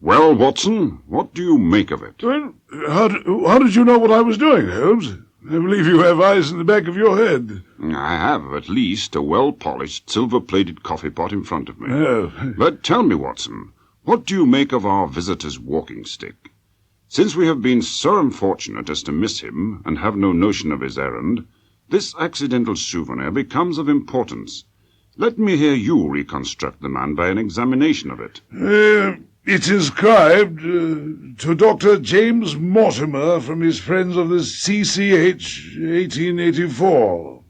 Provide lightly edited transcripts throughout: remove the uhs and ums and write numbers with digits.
Well, Watson, what do you make of it? Well, how did you know what I was doing, Holmes? I believe you have eyes in the back of your head. I have, at least, a well-polished, silver-plated coffee pot in front of me. Oh. But tell me, Watson, what do you make of our visitor's walking stick? Since we have been so unfortunate as to miss him and have no notion of his errand, this accidental souvenir becomes of importance. Let me hear you reconstruct the man by an examination of it. It is inscribed to Dr. James Mortimer from his friends of the CCH 1884.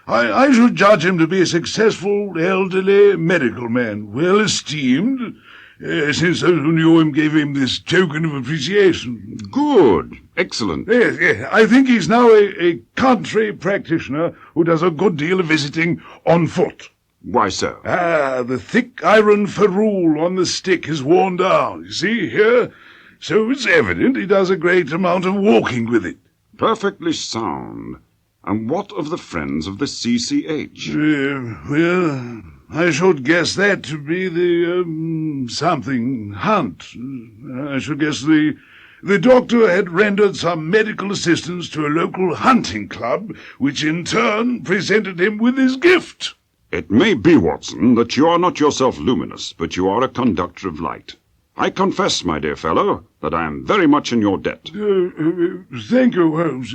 I should judge him to be a successful, elderly medical man, well esteemed, since those who knew him gave him this token of appreciation. Good. Excellent. Yes. I think he's now a country practitioner who does a good deal of visiting on foot. Why so? The thick iron ferrule on the stick has worn down, you see, here? So it's evident he does a great amount of walking with it. Perfectly sound. And what of the friends of the CCH? Well, I should guess that to be the, something hunt. I should guess the doctor had rendered some medical assistance to a local hunting club, which in turn presented him with his gift. It may be, Watson, that you are not yourself luminous, but you are a conductor of light. I confess, my dear fellow, that I am very much in your debt. Thank you, Holmes.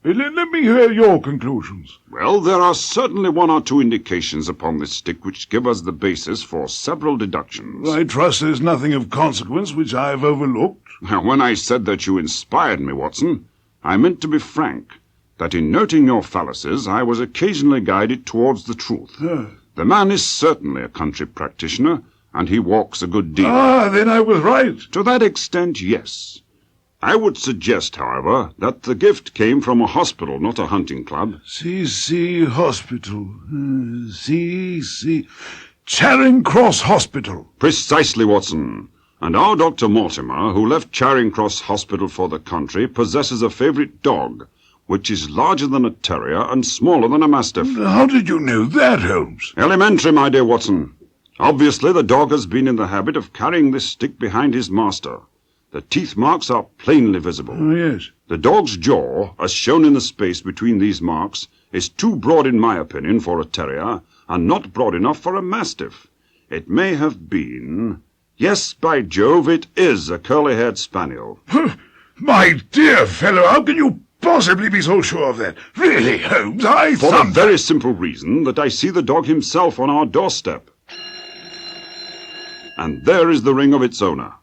Let me hear your conclusions. Well, there are certainly one or two indications upon this stick which give us the basis for several deductions. I trust there's nothing of consequence which I have overlooked. When I said that you inspired me, Watson, I meant to be frank, that in noting your fallacies I was occasionally guided towards the truth. The man is certainly a country practitioner, and he walks a good deal. Then I was right. To that extent, yes. I would suggest, however, that the gift came from a hospital, not a hunting club. C.C. Hospital. C.C. Charing Cross Hospital. Precisely, Watson. And our Dr. Mortimer, who left Charing Cross Hospital for the country, possesses a favourite dog, which is larger than a terrier and smaller than a mastiff. How did you know that, Holmes? Elementary, my dear Watson. Obviously, the dog has been in the habit of carrying this stick behind his master. The teeth marks are plainly visible. Oh, yes. The dog's jaw, as shown in the space between these marks, is too broad in my opinion for a terrier, and not broad enough for a mastiff. It may have been... Yes, by Jove, it is a curly-haired spaniel. My dear fellow, how can you possibly be so sure of that? Really, Holmes, I For thought... the very simple reason that I see the dog himself on our doorstep. And there is the ring of its owner.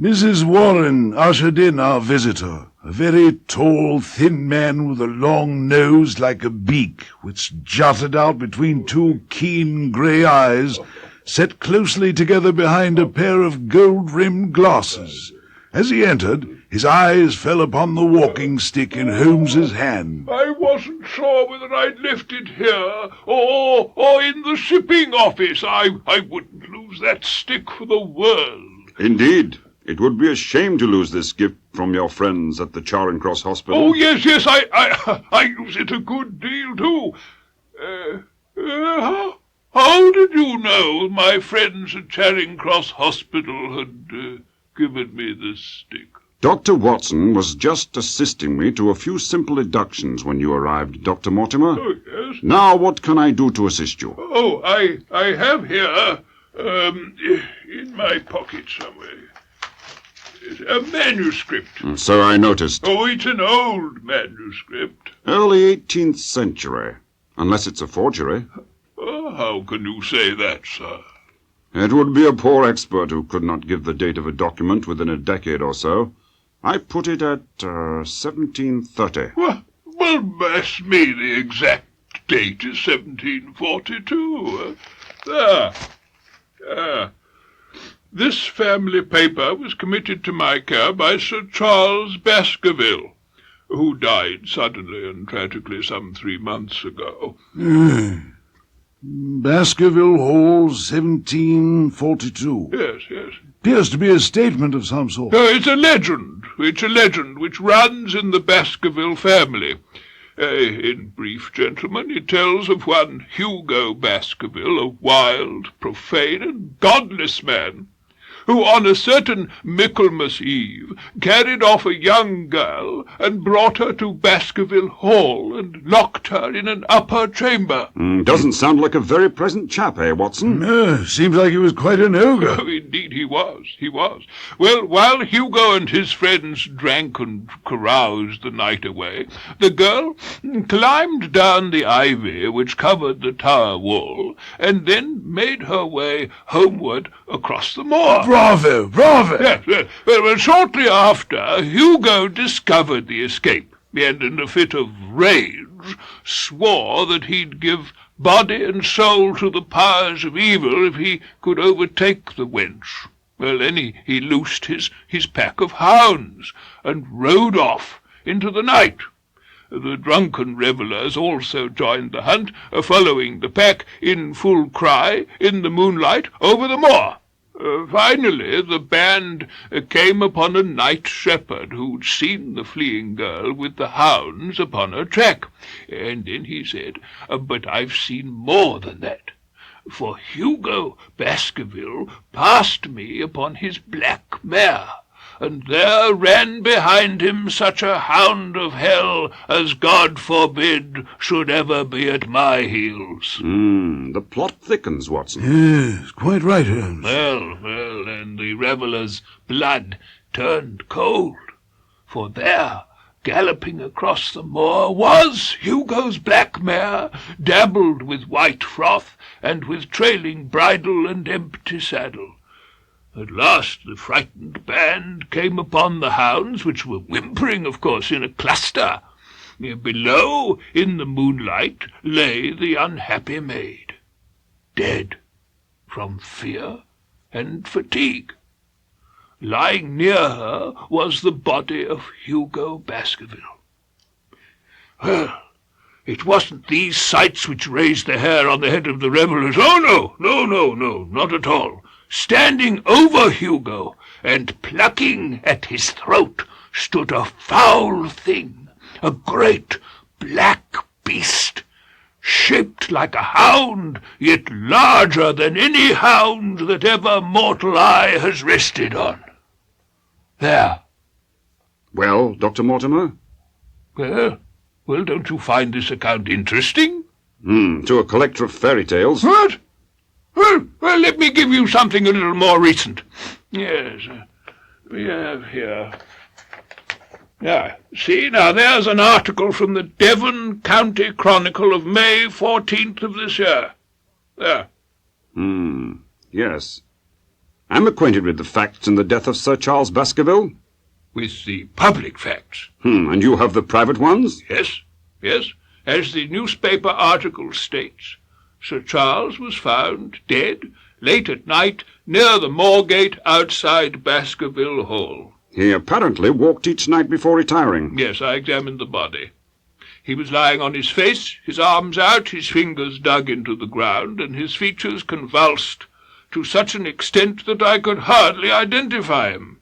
Mrs. Warren ushered in our visitor, a very tall, thin man with a long nose like a beak, which jutted out between two keen grey eyes, set closely together behind a pair of gold-rimmed glasses. As he entered, his eyes fell upon the walking stick in Holmes's hand. I wasn't sure whether I'd left it here or in the shipping office. I wouldn't lose that stick for the world. Indeed. It would be a shame to lose this gift from your friends at the Charing Cross Hospital. Oh, yes, I use it a good deal, too. How did you know my friends at Charing Cross Hospital had given me this stick? Dr. Watson was just assisting me to a few simple deductions when you arrived, Dr. Mortimer. Oh, yes. Now, what can I do to assist you? Oh, I have here, in my pocket somewhere, a manuscript. So I noticed. Oh, it's an old manuscript. Early 18th century, unless it's a forgery. Oh, how can you say that, sir? It would be a poor expert who could not give the date of a document within a decade or so. I put it at 1730. Well, bless me, the exact date is 1742. This family paper was committed to my care by Sir Charles Baskervilles, who died suddenly and tragically some 3 months ago. Baskerville Hall, 1742. Yes. Appears to be a statement of some sort. Oh, it's a legend which runs in the Baskerville family. In brief, gentlemen, it tells of one Hugo Baskerville, a wild, profane, and godless man, who on a certain Michaelmas Eve carried off a young girl and brought her to Baskerville Hall and locked her in an upper chamber. Doesn't sound like a very pleasant chap, eh, Watson? No, seems like he was quite an ogre. Oh, indeed he was. Well, while Hugo and his friends drank and caroused the night away, the girl climbed down the ivy which covered the tower wall, and then made her way homeward across the moor. Bravo, bravo! Yes. Well, shortly after, Hugo discovered the escape, and in a fit of rage swore that he'd give body and soul to the powers of evil if he could overtake the wench. Well, then he loosed his pack of hounds and rode off into the night. The drunken revellers also joined the hunt, following the pack in full cry in the moonlight over the moor. Finally, the band came upon a night shepherd who'd seen the fleeing girl with the hounds upon her track. And then he said, "But I've seen more than that. For Hugo Baskerville passed me upon his black mare, and there ran behind him such a hound of hell as God forbid should ever be at my heels." The plot thickens, Watson. Yes, quite right, Holmes. Well, and the revellers' blood turned cold, for there, galloping across the moor, was Hugo's black mare, dabbled with white froth, and with trailing bridle and empty saddle. At last the frightened band came upon the hounds, which were whimpering, of course, in a cluster. Below, in the moonlight, lay the unhappy maid, dead from fear and fatigue. Lying near her was the body of Hugo Baskerville. Well, it wasn't these sights which raised the hair on the head of the revellers. Oh, no, not at all. Standing over Hugo and plucking at his throat stood a foul thing, a great black beast, shaped like a hound, yet larger than any hound that ever mortal eye has rested on. There. Well, Dr. Mortimer? Well, don't you find this account interesting? To a collector of fairy tales. What? Well, let me give you something a little more recent. Yes, we have here. Yeah, see, now there's an article from the Devon County Chronicle of May 14th of this year. There. Yes. I'm acquainted with the facts in the death of Sir Charles Baskerville. With the public facts. And you have the private ones? Yes. As the newspaper article states, Sir Charles was found dead late at night near the Moorgate outside Baskerville Hall. He apparently walked each night before retiring. Yes, I examined the body. He was lying on his face, his arms out, his fingers dug into the ground, and his features convulsed to such an extent that I could hardly identify him.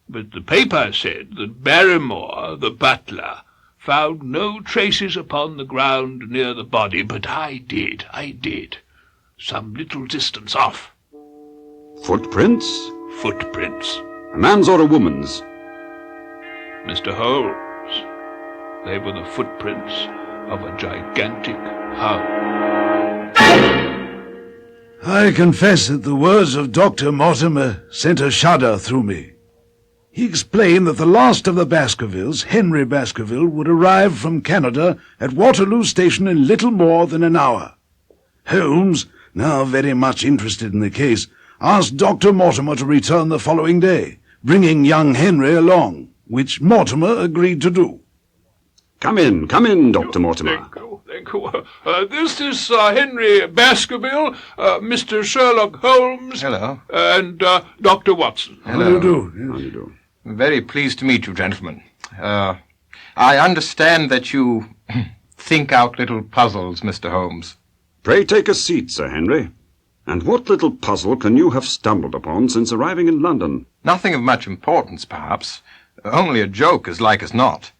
But the paper said that Barrymore, the butler, found no traces upon the ground near the body, but I did, some little distance off. Footprints? Footprints. A man's or a woman's? Mr. Holmes, they were the footprints of a gigantic hound. I confess that the words of Dr. Mortimer sent a shudder through me. He explained that the last of the Baskervilles, Henry Baskerville, would arrive from Canada at Waterloo Station in little more than an hour. Holmes, now very much interested in the case, asked Dr. Mortimer to return the following day, bringing young Henry along, which Mortimer agreed to do. Come in, Dr. Mortimer. Thank you. This is Henry Baskerville, Mr. Sherlock Holmes. Hello. And Dr. Watson. Hello. How do you do? How do you do? Very pleased to meet you, gentlemen. I understand that you think out little puzzles, Mr. Holmes. Pray take a seat, Sir Henry. And what little puzzle can you have stumbled upon since arriving in London? Nothing of much importance, perhaps. Only a joke, as like as not.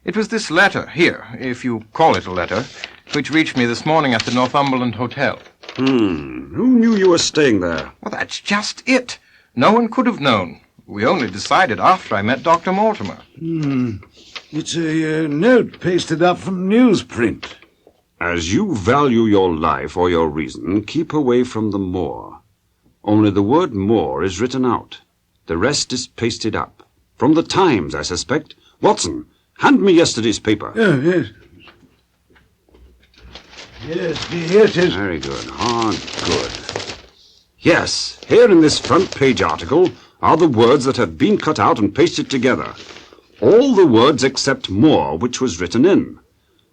It was this letter, here, if you call it a letter, which reached me this morning at the Northumberland Hotel. Who knew you were staying there? Well, that's just it. No one could have known. We only decided after I met Dr. Mortimer. It's a note pasted up from newsprint. As you value your life or your reason, keep away from the moor. Only the word moor is written out. The rest is pasted up. From the Times, I suspect. Watson, hand me yesterday's paper. Oh, yes. Yes, here it is. Very good. Good. Yes, here in this front page article are the words that have been cut out and pasted together. All the words except moor, which was written in.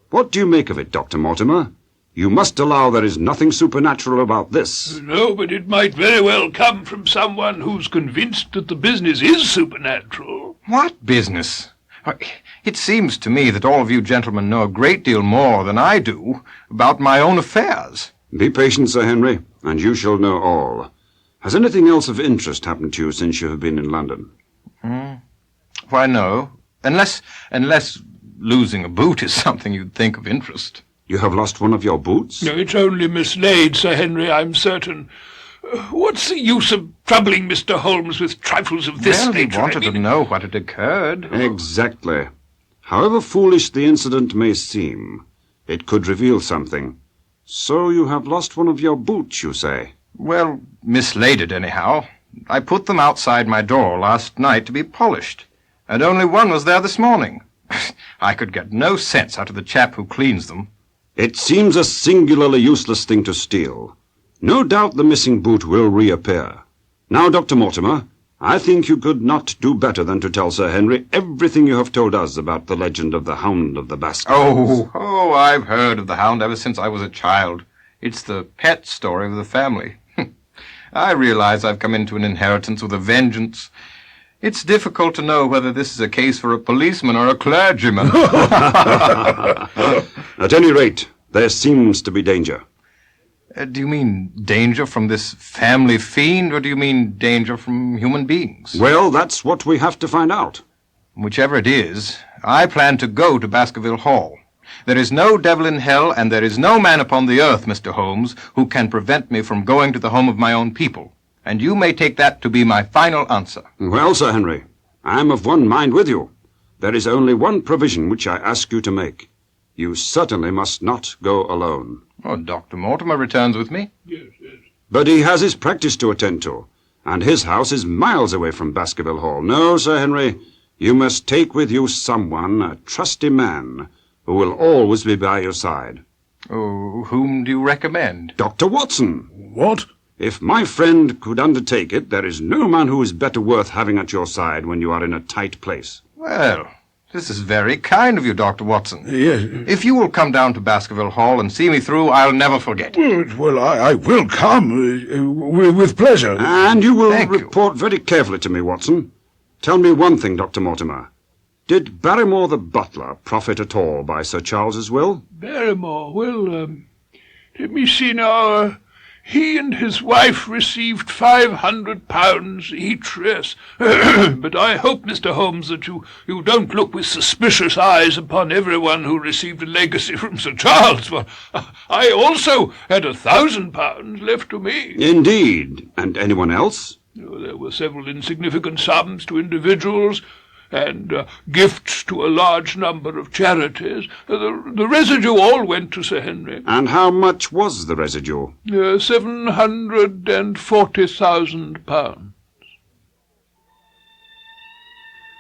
What do you make of it, Dr. Mortimer? You must allow there is nothing supernatural about this. No, but it might very well come from someone who's convinced that the business is supernatural. What business? It seems to me that all of you gentlemen know a great deal more than I do about my own affairs. Be patient, Sir Henry, and you shall know all. Has anything else of interest happened to you since you have been in London? Why, no. Unless losing a boot is something you'd think of interest. You have lost one of your boots? No, it's only mislaid, Sir Henry, I'm certain. What's the use of troubling Mr. Holmes with trifles of this nature? He wanted to know what had occurred. Exactly. However foolish the incident may seem, it could reveal something. So you have lost one of your boots, you say? Well, mislaid it anyhow. I put them outside my door last night to be polished, and only one was there this morning. I could get no sense out of the chap who cleans them. It seems a singularly useless thing to steal. No doubt the missing boot will reappear. Now, Dr. Mortimer, I think you could not do better than to tell Sir Henry everything you have told us about the legend of the Hound of the Baskervilles. Oh, I've heard of the Hound ever since I was a child. It's the pet story of the family. I realize I've come into an inheritance with a vengeance. It's difficult to know whether this is a case for a policeman or a clergyman. At any rate, there seems to be danger. Do you mean danger from this family fiend, or do you mean danger from human beings? Well, that's what we have to find out. Whichever it is, I plan to go to Baskerville Hall. There is no devil in hell, and there is no man upon the earth, Mr. Holmes, who can prevent me from going to the home of my own people. And you may take that to be my final answer. Well, Sir Henry, I am of one mind with you. There is only one provision which I ask you to make. You certainly must not go alone. Oh, Dr. Mortimer returns with me. Yes. But he has his practice to attend to, and his house is miles away from Baskerville Hall. No, Sir Henry, you must take with you someone, a trusty man, who will always be by your side. Oh, whom do you recommend? Dr. Watson. What? If my friend could undertake it, there is no man who is better worth having at your side when you are in a tight place. Well, this is very kind of you, Dr. Watson. Yes. If you will come down to Baskerville Hall and see me through, I'll never forget. Well, I will come with pleasure. And you will Thank you. report very carefully to me, Watson. Tell me one thing, Dr. Mortimer. Did Barrymore the butler profit at all by Sir Charles's will? Barrymore, well, let me see now. He and his wife received £500 each, yes. But I hope, Mr. Holmes, that you don't look with suspicious eyes upon everyone who received a legacy from Sir Charles, for I also had £1,000 left to me. Indeed. And anyone else? There were several insignificant sums to individuals, and gifts to a large number of charities. The residue all went to Sir Henry. And how much was the residue? £740,000.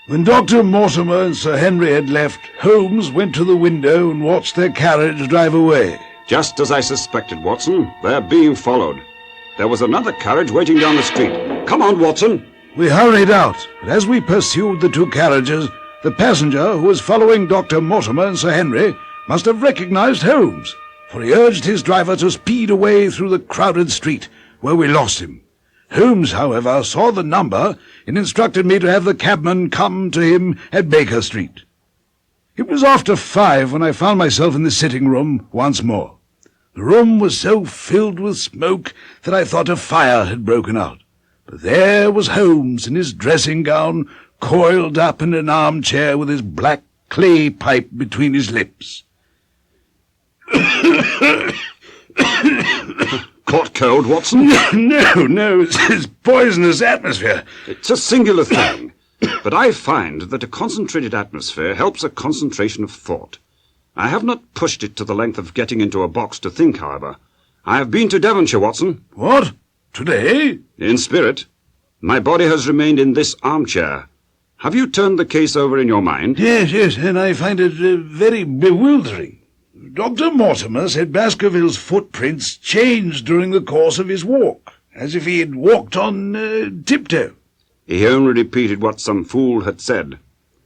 When Dr. Mortimer and Sir Henry had left, Holmes went to the window and watched their carriage drive away. Just as I suspected, Watson. They're being followed. There was another carriage waiting down the street. Come on, Watson. We hurried out, but as we pursued the two carriages, the passenger who was following Dr. Mortimer and Sir Henry must have recognized Holmes, for he urged his driver to speed away through the crowded street, where we lost him. Holmes, however, saw the number and instructed me to have the cabman come to him at Baker Street. It was after 5 when I found myself in the sitting-room once more. The room was so filled with smoke that I thought a fire had broken out. But there was Holmes in his dressing-gown, coiled up in an armchair with his black clay pipe between his lips. Caught cold, Watson? No, it's poisonous atmosphere. It's a singular thing, but I find that a concentrated atmosphere helps a concentration of thought. I have not pushed it to the length of getting into a box to think, however. I have been to Devonshire, Watson. What? Today? In spirit. My body has remained in this armchair. Have you turned the case over in your mind? Yes, and I find it very bewildering. Dr. Mortimer said Baskerville's footprints changed during the course of his walk, as if he had walked on tiptoe. He only repeated what some fool had said.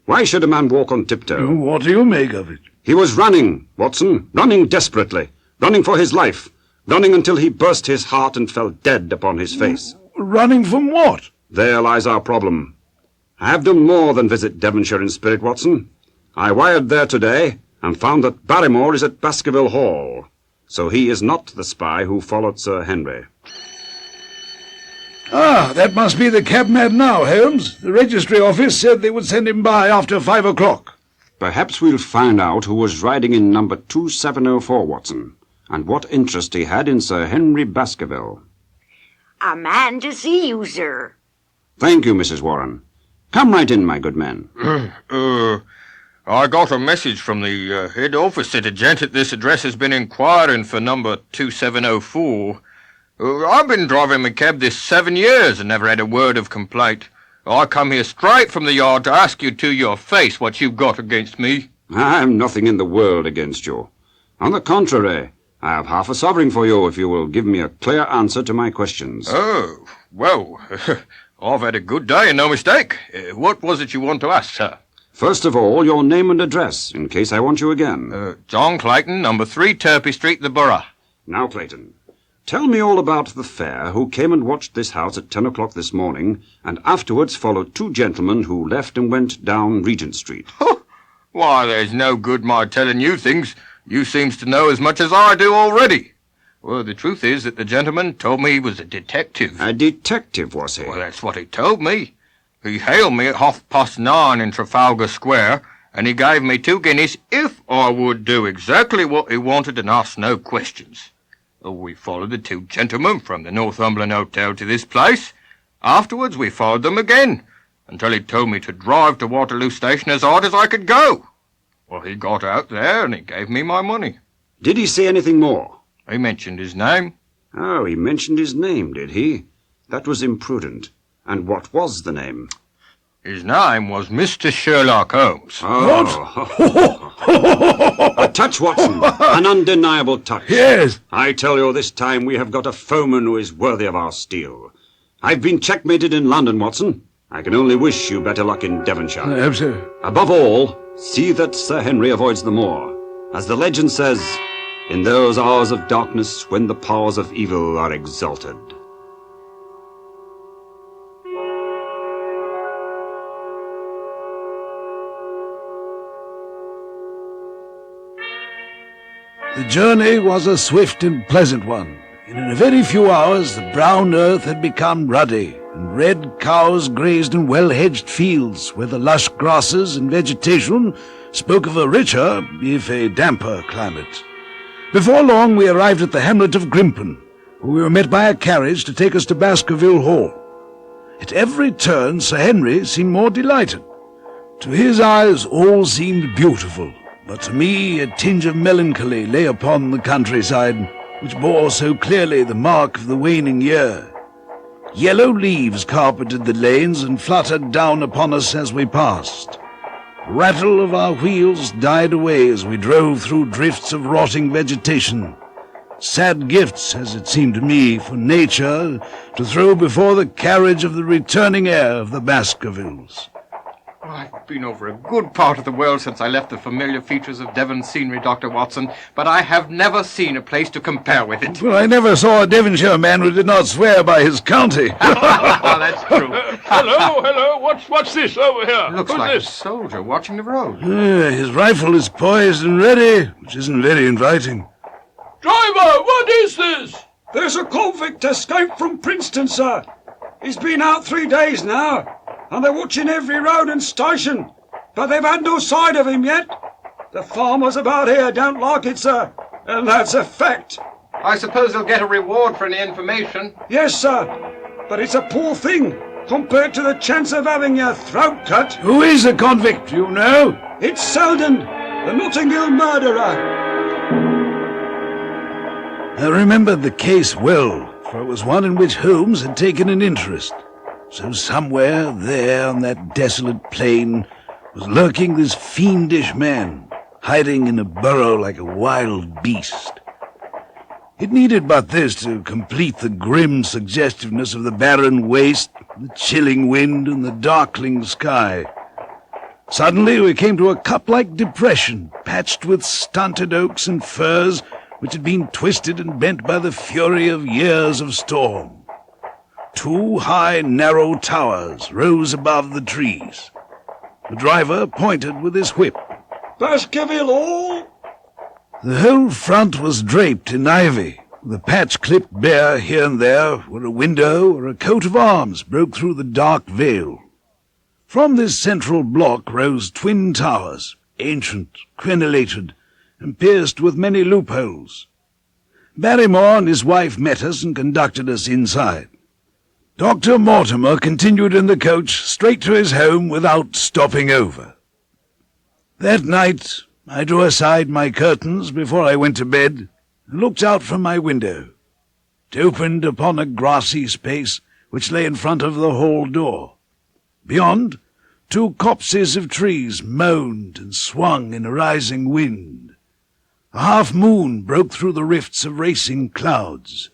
Why should a man walk on tiptoe? What do you make of it? He was running, Watson, running desperately, running for his life, running until he burst his heart and fell dead upon his face. Running from what? There lies our problem. I have done more than visit Devonshire in spirit, Watson. I wired there today and found that Barrymore is at Baskerville Hall, so he is not the spy who followed Sir Henry. Ah, that must be the cabman now, Holmes. The registry office said they would send him by after 5 o'clock. Perhaps we'll find out who was riding in number 2704, Watson, and what interest he had in Sir Henry Baskerville. A man to see you, sir. Thank you, Mrs. Warren. Come right in, my good man. I got a message from the head office that a gent at this address has been inquiring for number 2704. I've been driving my cab this 7 years and never had a word of complaint. I come here straight from the yard to ask you to your face what you've got against me. I have nothing in the world against you. On the contrary, I have half a sovereign for you if you will give me a clear answer to my questions. Oh, well, I've had a good day and no mistake. What was it you want to ask, sir? First of all, your name and address, in case I want you again. John Clayton, number 3 Turpey Street, the Borough. Now, Clayton, tell me all about the fare who came and watched this house at 10 o'clock this morning, and afterwards followed 2 gentlemen who left and went down Regent Street. Why, there's no good my telling you things. You seems to know as much as I do already. Well, the truth is that the gentleman told me he was a detective. A detective, was he? Well, that's what he told me. He hailed me at 9:30 in Trafalgar Square, and he gave me 2 guineas if I would do exactly what he wanted and ask no questions. We followed the 2 gentlemen from the Northumberland Hotel to this place. Afterwards we followed them again, until he told me to drive to Waterloo Station as hard as I could go. Well, he got out there and he gave me my money. Did he say anything more? He mentioned his name. Oh, he mentioned his name, did he? That was imprudent. And what was the name? His name was Mr. Sherlock Holmes. A touch, Watson. An undeniable touch. Yes. I tell you, this time we have got a foeman who is worthy of our steel. I've been checkmated in London, Watson. I can only wish you better luck in Devonshire. Sir. Above all, see that Sir Henry avoids the moor. As the legend says, in those hours of darkness when the powers of evil are exalted. The journey was a swift and pleasant one. In a very few hours the brown earth had become ruddy, and red cows grazed in well-hedged fields, where the lush grasses and vegetation spoke of a richer, if a damper, climate. Before long we arrived at the hamlet of Grimpen, where we were met by a carriage to take us to Baskerville Hall. At every turn Sir Henry seemed more delighted. To his eyes all seemed beautiful, but to me a tinge of melancholy lay upon the countryside, which bore so clearly the mark of the waning year. Yellow leaves carpeted the lanes and fluttered down upon us as we passed. The rattle of our wheels died away as we drove through drifts of rotting vegetation. Sad gifts, as it seemed to me, for nature to throw before the carriage of the returning heir of the Baskervilles. I've been over a good part of the world since I left the familiar features of Devon scenery, Dr. Watson, but I have never seen a place to compare with it. Well, I never saw a Devonshire man who did not swear by his county. That's true. Hello, what's this over here? Looks Who's like this? a soldier watching the road. His rifle is poised and ready, which isn't very inviting. Driver, what is this? There's a convict escaped from Princeton, sir. He's been out 3 days now, and they're watching every road and station, but they've had no sight of him yet. The farmers about here don't like it, sir, and that's a fact. I suppose they'll get a reward for any information. Yes, sir. But it's a poor thing compared to the chance of having your throat cut. Who is the convict, you know? It's Selden, the Notting Hill murderer. I remembered the case well, for it was one in which Holmes had taken an interest. So somewhere there on that desolate plain was lurking this fiendish man, hiding in a burrow like a wild beast. It needed but this to complete the grim suggestiveness of the barren waste, the chilling wind, and the darkling sky. Suddenly we came to a cup-like depression, patched with stunted oaks and firs, which had been twisted and bent by the fury of years of storm. 2 high, narrow towers rose above the trees. The driver pointed with his whip. Baskerville Hall? The whole front was draped in ivy, with a patch clipped bare here and there, where a window or a coat of arms broke through the dark veil. From this central block rose twin towers, ancient, crenellated, and pierced with many loopholes. Barrymore and his wife met us and conducted us inside. Dr. Mortimer continued in the coach straight to his home without stopping over. That night I drew aside my curtains before I went to bed and looked out from my window. It opened upon a grassy space which lay in front of the hall door. Beyond, 2 copses of trees moaned and swung in a rising wind. A half-moon broke through the rifts of racing clouds.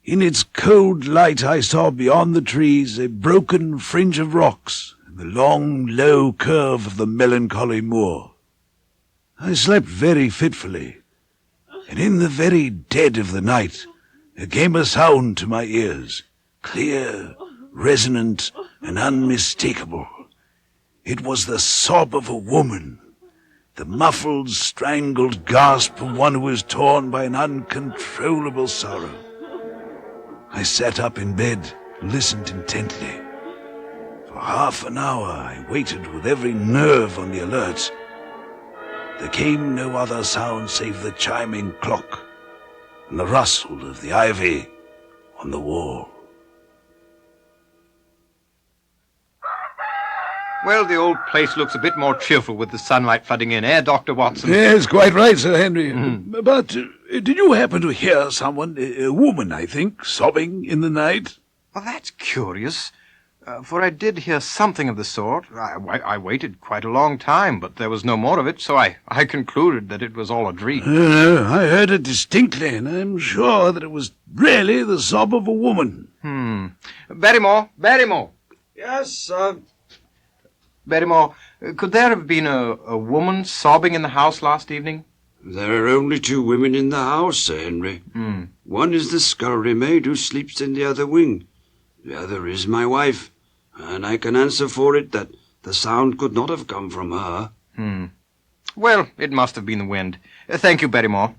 In its cold light I saw beyond the trees a broken fringe of rocks and the long, low curve of the melancholy moor. I slept very fitfully, and in the very dead of the night there came a sound to my ears, clear, resonant, and unmistakable. It was the sob of a woman, the muffled, strangled gasp of one who is torn by an uncontrollable sorrow. I sat up in bed and listened intently. For half an hour I waited with every nerve on the alert. There came no other sound save the chiming clock and the rustle of the ivy on the wall. Well, the old place looks a bit more cheerful with the sunlight flooding in, eh, Dr. Watson? Yes, quite right, Sir Henry. But did you happen to hear someone, a woman, I think, sobbing in the night? Well, that's curious, for I did hear something of the sort. I waited quite a long time, but there was no more of it, so I concluded that it was all a dream. No, I heard it distinctly, and I'm sure that it was really the sob of a woman. Barrymore! Yes, sir. Barrymore, could there have been a woman sobbing in the house last evening? There are only 2 women in the house, Sir Henry. One is the scullery maid who sleeps in the other wing. The other is my wife, and I can answer for it that the sound could not have come from her. Well, it must have been the wind. Thank you, Barrymore.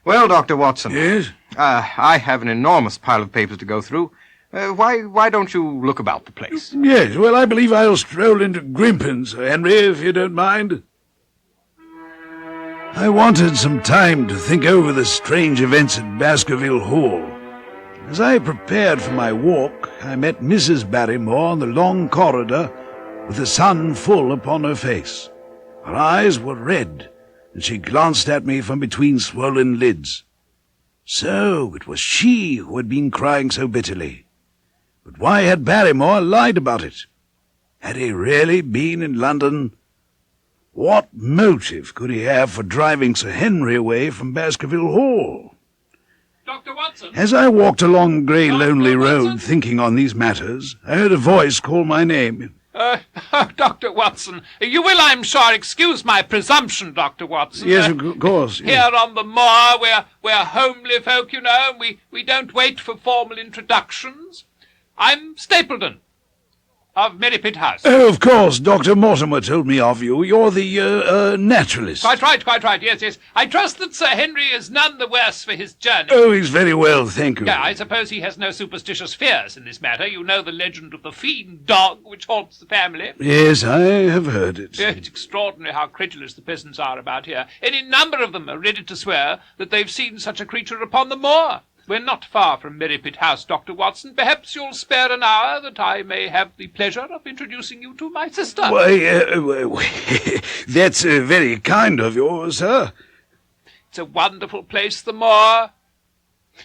Well, Dr. Watson. Yes? I have an enormous pile of papers to go through. Why don't you look about the place? Yes, well, I believe I'll stroll into Grimpen's, Sir Henry, if you don't mind. I wanted some time to think over the strange events at Baskerville Hall. As I prepared for my walk, I met Mrs. Barrymore on the long corridor with the sun full upon her face. Her eyes were red, and she glanced at me from between swollen lids. So it was she who had been crying so bitterly. But why had Barrymore lied about it? Had he really been in London? What motive could he have for driving Sir Henry away from Baskerville Hall? Dr. Watson! As I walked along the grey, lonely road, thinking on these matters, I heard a voice call my name. Dr. Watson, you will, I'm sure, excuse my presumption, Dr. Watson. Yes, of course. Yes. Here on the moor, we're homely folk, you know, and we don't wait for formal introductions. I'm Stapleton. of Merripit House. Oh, of course, Dr. Mortimer told me of you. You're the, naturalist. Quite right, yes. I trust that Sir Henry is none the worse for his journey. Oh, he's very well, thank you. Yeah, I suppose he has no superstitious fears in this matter. You know the legend of the fiend dog which haunts the family. Yes, I have heard it. Yeah, it's extraordinary how credulous the peasants are about here. Any number of them are ready to swear that they've seen such a creature upon the moor. We're not far from Merripit House, Dr. Watson. Perhaps you'll spare an hour that I may have the pleasure of introducing you to my sister. Why, that's very kind of you, sir. It's a wonderful place, the moor.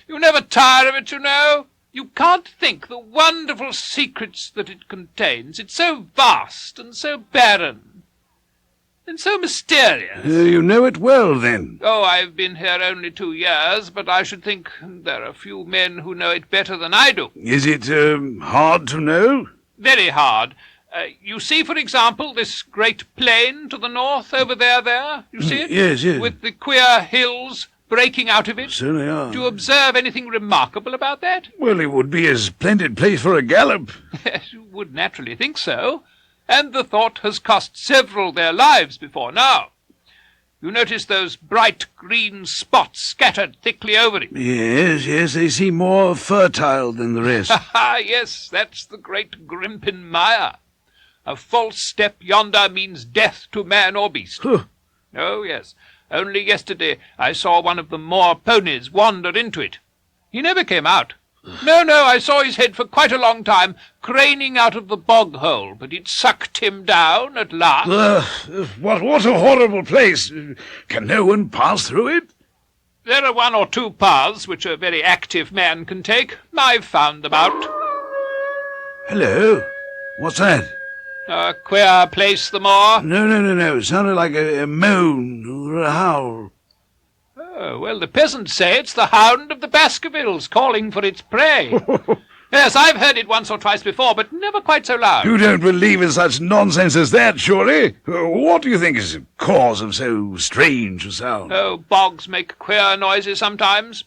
You never tire of it, you know. You can't think the wonderful secrets that it contains. It's so vast and so barren and so mysterious. You know it well, then. Oh, I've been here only 2 years, but I should think there are few men who know it better than I do. Is it hard to know? Very hard. You see, for example, this great plain to the north over there? You see it? Yes. With the queer hills breaking out of it. So they are. Do you observe anything remarkable about that? Well, it would be a splendid place for a gallop. Yes, you would naturally think so. And the thought has cost several their lives before now. You notice those bright green spots scattered thickly over it. Yes, they seem more fertile than the rest. Yes, that's the great Grimpen mire. A false step yonder means death to man or beast. Huh. Oh, yes. Only yesterday I saw one of the moor ponies wander into it. He never came out. No, I saw his head for quite a long time, craning out of the bog hole, but it sucked him down at last. What a horrible place. Can no one pass through it? There are 1 or 2 paths which a very active man can take. I've found them out. Hello? What's that? A queer place, the moor. No. It sounded like a moan or a howl. Oh, well, the peasants say it's the Hound of the Baskervilles calling for its prey. Yes, I've heard it once or twice before, but never quite so loud. You don't believe in such nonsense as that, surely? What do you think is the cause of so strange a sound? Oh, bogs make queer noises sometimes.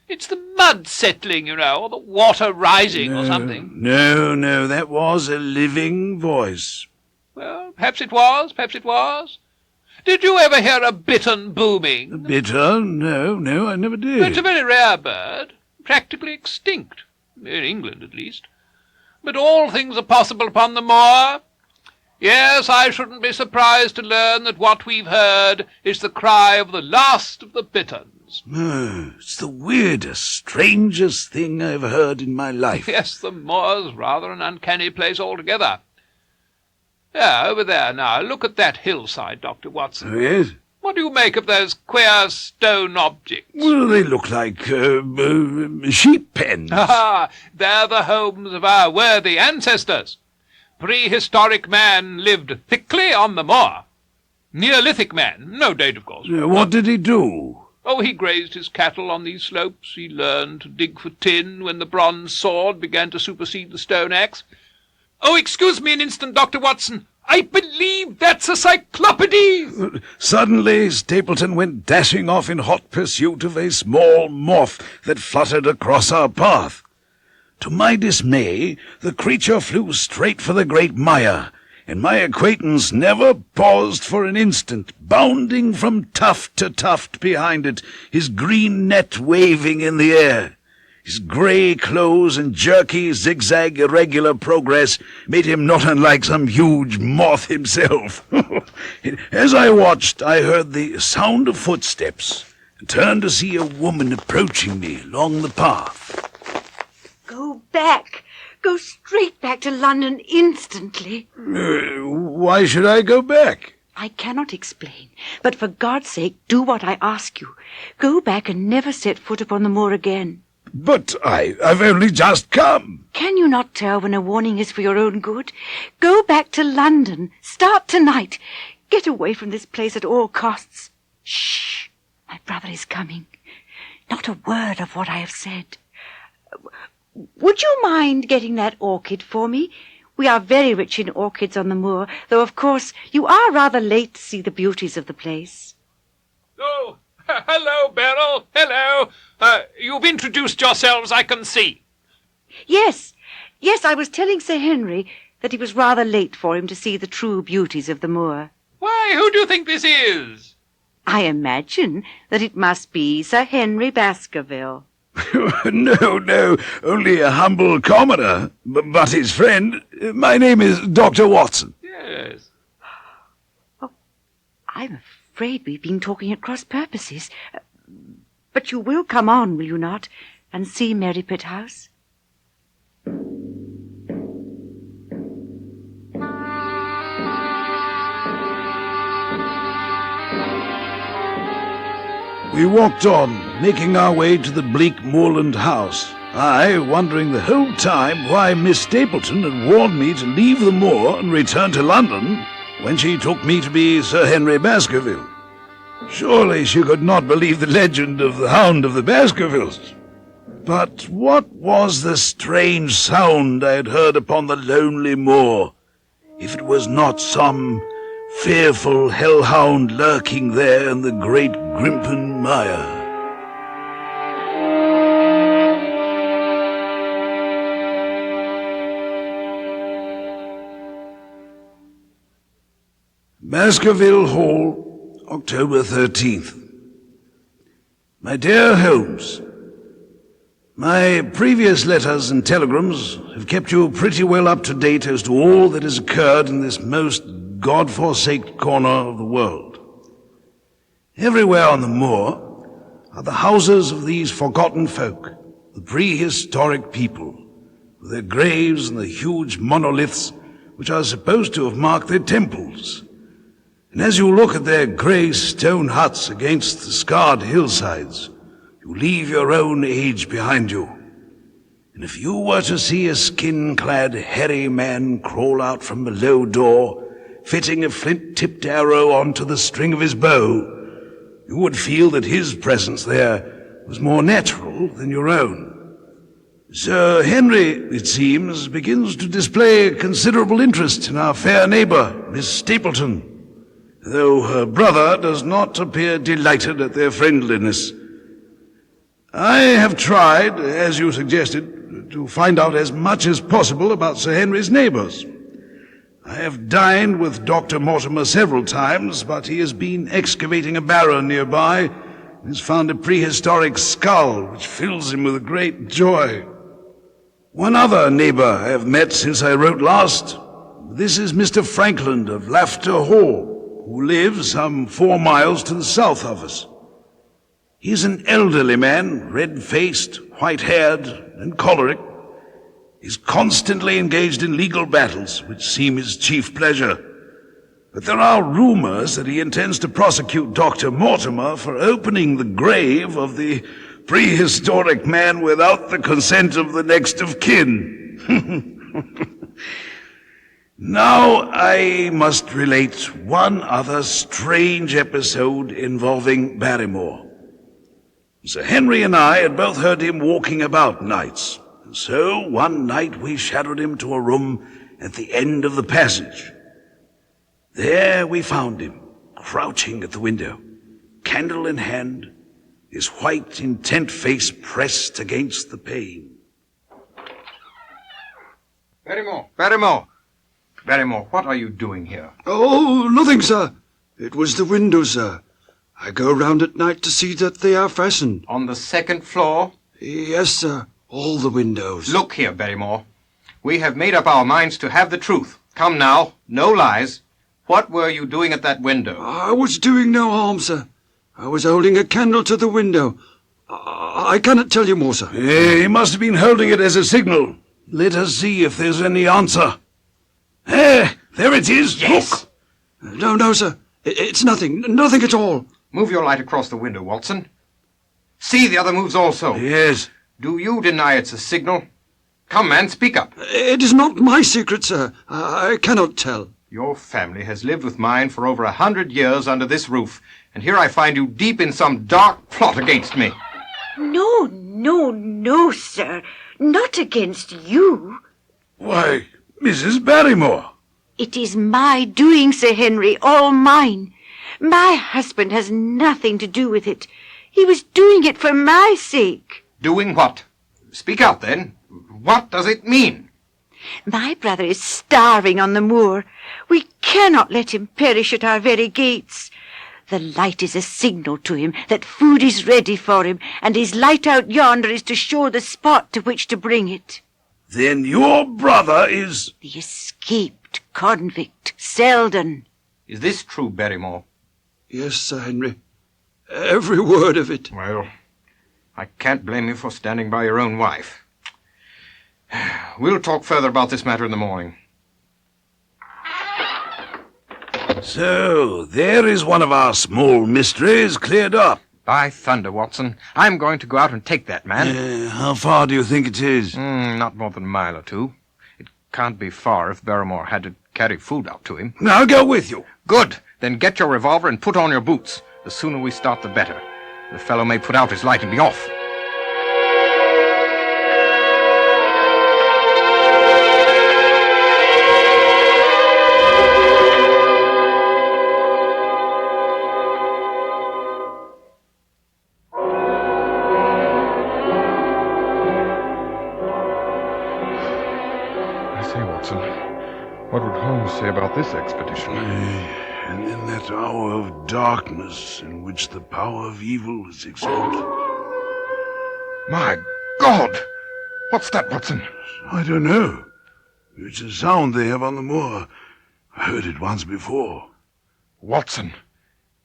It's the mud settling, you know, or the water rising or something. No, that was a living voice. Well, perhaps it was. Did you ever hear a bittern booming? A bittern? No, I never did. It's a very rare bird, practically extinct, in England at least. But all things are possible upon the moor. Yes, I shouldn't be surprised to learn that what we've heard is the cry of the last of the bitterns. It's the weirdest, strangest thing I've heard in my life. Yes, the moor's rather an uncanny place altogether. Yeah, over there now. Look at that hillside, Dr. Watson. Oh, yes? What do you make of those queer stone objects? Well, they look like sheep pens. They're the homes of our worthy ancestors. Prehistoric man lived thickly on the moor. Neolithic man, no date, of course. What did he do? Oh, he grazed his cattle on these slopes. He learned to dig for tin when the bronze sword began to supersede the stone axe. Oh, excuse me an instant, Dr. Watson. I believe that's a cyclopedes! Suddenly, Stapleton went dashing off in hot pursuit of a small moth that fluttered across our path. To my dismay, the creature flew straight for the great mire, and my acquaintance never paused for an instant, bounding from tuft to tuft behind it, his green net waving in the air. His grey clothes and jerky, zigzag, irregular progress made him not unlike some huge moth himself. As I watched, I heard the sound of footsteps, and turned to see a woman approaching me along the path. Go back. Go straight back to London instantly. Why should I go back? I cannot explain, but for God's sake, do what I ask you. Go back and never set foot upon the moor again. But I've only just come. Can you not tell when a warning is for your own good? Go back to London. Start tonight. Get away from this place at all costs. Shh! My brother is coming. Not a word of what I have said. Would you mind getting that orchid for me? We are very rich in orchids on the moor, though, of course, you are rather late to see the beauties of the place. Oh, hello, Beryl. Hello. You've introduced yourselves, I can see. Yes, I was telling Sir Henry that it was rather late for him to see the true beauties of the moor. Why, who do you think this is? I imagine that it must be Sir Henry Baskerville. No, only a humble commoner, but his friend. My name is Dr. Watson. Yes. Oh, I'm afraid we've been talking at cross purposes. But you will come on, will you not, and see Merripit House? We walked on, making our way to the bleak moorland house, I wondering the whole time why Miss Stapleton had warned me to leave the moor and return to London when she took me to be Sir Henry Baskerville. Surely she could not believe the legend of the Hound of the Baskervilles. But what was the strange sound I had heard upon the lonely moor, if it was not some fearful hellhound lurking there in the great Grimpen mire? Baskerville Hall, October 13th. My dear Holmes, my previous letters and telegrams have kept you pretty well up to date as to all that has occurred in this most God-forsaken corner of the world. Everywhere on the moor are the houses of these forgotten folk, the prehistoric people, with their graves and the huge monoliths which are supposed to have marked their temples. And as you look at their grey stone huts against the scarred hillsides, you leave your own age behind you. And if you were to see a skin-clad, hairy man crawl out from the low door, fitting a flint-tipped arrow onto the string of his bow, you would feel that his presence there was more natural than your own. Sir Henry, it seems, begins to display a considerable interest in our fair neighbour, Miss Stapleton, though her brother does not appear delighted at their friendliness. I have tried, as you suggested, to find out as much as possible about Sir Henry's neighbours. I have dined with Dr. Mortimer several times, but he has been excavating a barrow nearby and has found a prehistoric skull which fills him with great joy. One other neighbour I have met since I wrote last. This is Mr. Franklyn of Laughter Hall, who lives some 4 miles to the south of us. He's an elderly man, red-faced, white-haired, and choleric. He's constantly engaged in legal battles, which seem his chief pleasure. But there are rumors that he intends to prosecute Dr. Mortimer for opening the grave of the prehistoric man without the consent of the next of kin. Now I must relate one other strange episode involving Barrymore. Sir Henry and I had both heard him walking about nights, and so one night we shadowed him to a room at the end of the passage. There we found him, crouching at the window, candle in hand, his white, intent face pressed against the pane. Barrymore, what are you doing here? Oh, nothing, sir. It was the window, sir. I go round at night to see that they are fastened. On the 2nd floor? Yes, sir. All the windows. Look here, Barrymore. We have made up our minds to have the truth. Come now, no lies. What were you doing at that window? I was doing no harm, sir. I was holding a candle to the window. I cannot tell you more, sir. He must have been holding it as a signal. Let us see if there's any answer. There it is. Yes. Look. No, sir. It's nothing. Nothing at all. Move your light across the window, Watson. See, the other moves also. Yes. Do you deny it's a signal? Come, man, speak up. It is not my secret, sir. I cannot tell. Your family has lived with mine for over 100 years under this roof, and here I find you deep in some dark plot against me. No, sir. Not against you. Why, Mrs. Barrymore. It is my doing, Sir Henry, all mine. My husband has nothing to do with it. He was doing it for my sake. Doing what? Speak out, then. What does it mean? My brother is starving on the moor. We cannot let him perish at our very gates. The light is a signal to him that food is ready for him, and his light out yonder is to show the spot to which to bring it. Then your brother is... The escaped convict, Selden. Is this true, Barrymore? Yes, Sir Henry. Every word of it. Well, I can't blame you for standing by your own wife. We'll talk further about this matter in the morning. So, there is one of our small mysteries cleared up. By thunder, Watson, I'm going to go out and take that man. How far do you think it is? Not more than a mile or two. It can't be far if Barrymore had to carry food out to him. I'll go with you. Good. Then get your revolver and put on your boots. The sooner we start, the better. The fellow may put out his light and be off. I say, Watson, what would Holmes say about this expedition? And in that hour of darkness in which the power of evil is exalted. My God! What's that, Watson? I don't know. It's a sound they have on the moor. I heard it once before. Watson,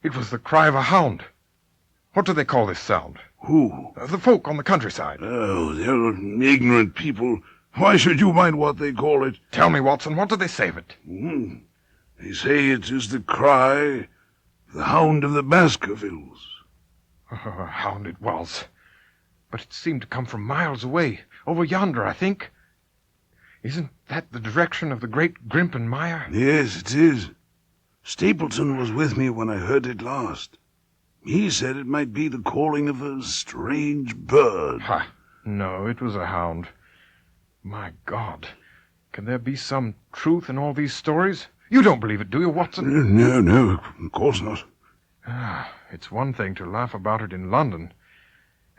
it was the cry of a hound. What do they call this sound? Who? The folk on the countryside. Oh, they're ignorant people. Why should you mind what they call it? Tell me, Watson, what do they say of it? They say it is the cry of the Hound of the Baskervilles. Oh, a hound it was. But it seemed to come from miles away, over yonder, I think. Isn't that the direction of the great Grimpen Mire? Yes, it is. Stapleton was with me when I heard it last. He said it might be the calling of a strange bird. Ha! No, it was a hound. My God, can there be some truth in all these stories? You don't believe it, do you, Watson? No, of course not. It's one thing to laugh about it in London,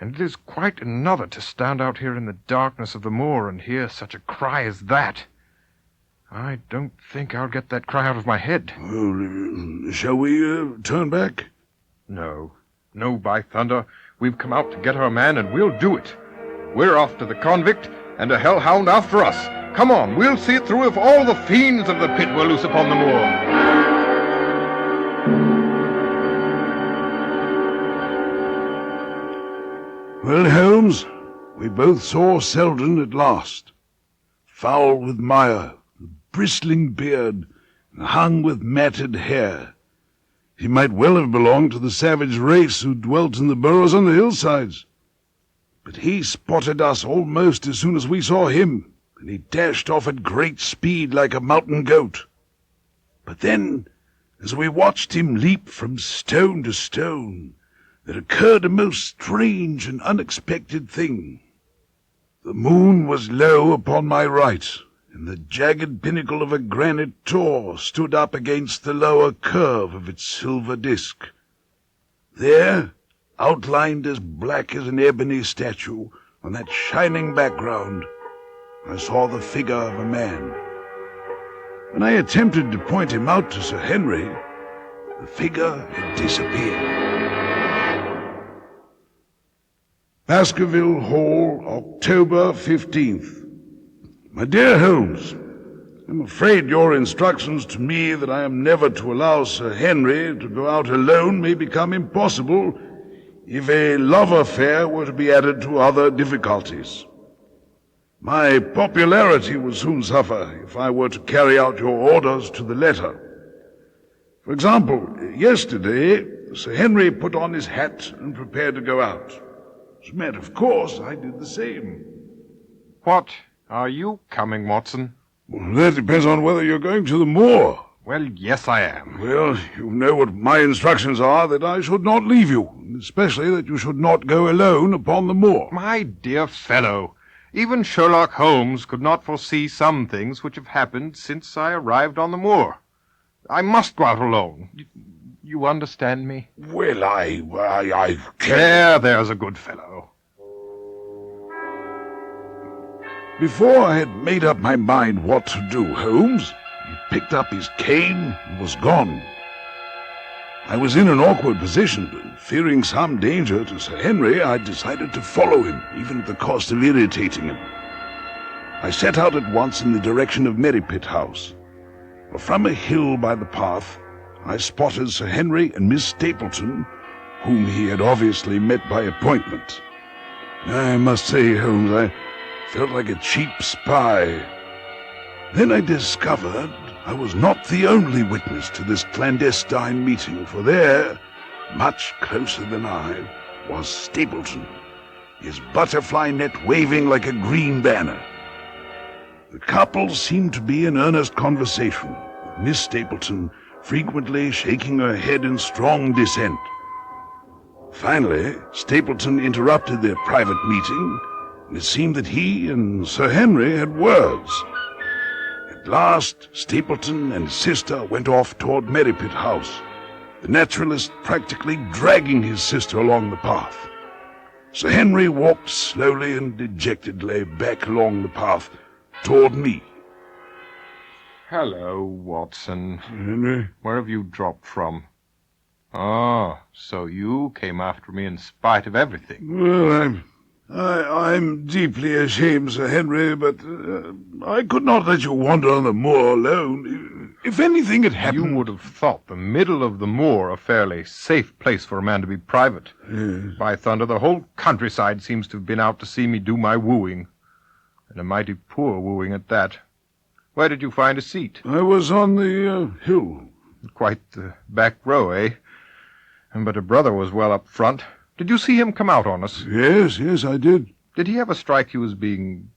and it is quite another to stand out here in the darkness of the moor and hear such a cry as that. I don't think I'll get that cry out of my head. Well, shall we turn back? No, by thunder. We've come out to get our man, and we'll do it. We're after the convict, and a hellhound after us. Come on, we'll see it through if all the fiends of the pit were loose upon the moor. Well, Holmes, we both saw Selden at last. Foul with mire, bristling beard, and hung with matted hair. He might well have belonged to the savage race who dwelt in the burrows on the hillsides. But he spotted us almost as soon as we saw him, and he dashed off at great speed like a mountain goat. But then, as we watched him leap from stone to stone, there occurred a most strange and unexpected thing. The moon was low upon my right, and the jagged pinnacle of a granite tor stood up against the lower curve of its silver disk. There, outlined as black as an ebony statue, on that shining background, I saw the figure of a man. When I attempted to point him out to Sir Henry, the figure had disappeared. Baskerville Hall, October 15th. My dear Holmes, I'm afraid your instructions to me that I am never to allow Sir Henry to go out alone may become impossible if a love affair were to be added to other difficulties. My popularity would soon suffer if I were to carry out your orders to the letter. For example, yesterday, Sir Henry put on his hat and prepared to go out. As a matter of course, I did the same. What? Are you coming, Watson? Well, that depends on whether you're going to the moor. Well, yes, I am. Well, you know what my instructions are, that I should not leave you, especially that you should not go alone upon the moor. My dear fellow, even Sherlock Holmes could not foresee some things which have happened since I arrived on the moor. I must go out alone. You understand me? Well, I can't... There's a good fellow. Before I had made up my mind what to do, Holmes, he picked up his cane and was gone. I was in an awkward position, but fearing some danger to Sir Henry, I decided to follow him, even at the cost of irritating him. I set out at once in the direction of Merripit House. From a hill by the path, I spotted Sir Henry and Miss Stapleton, whom he had obviously met by appointment. I must say, Holmes, I felt like a cheap spy. Then I discovered I was not the only witness to this clandestine meeting, for there, much closer than I, was Stapleton, his butterfly net waving like a green banner. The couple seemed to be in earnest conversation, with Miss Stapleton frequently shaking her head in strong dissent. Finally, Stapleton interrupted their private meeting, and it seemed that he and Sir Henry had words. At last, Stapleton and his sister went off toward Merripit House, the naturalist practically dragging his sister along the path. Sir Henry walked slowly and dejectedly back along the path toward me. Hello, Watson. Henry? Where have you dropped from? Oh, so you came after me in spite of everything. Well, I'm deeply ashamed, Sir Henry, but I could not let you wander on the moor alone. If anything had happened... You would have thought the middle of the moor a fairly safe place for a man to be private. Yes. By thunder, the whole countryside seems to have been out to see me do my wooing. And a mighty poor wooing at that. Where did you find a seat? I was on the hill. Quite the back row, eh? But a brother was well up front. Did you see him come out on us? Yes, I did. Did he ever strike you as being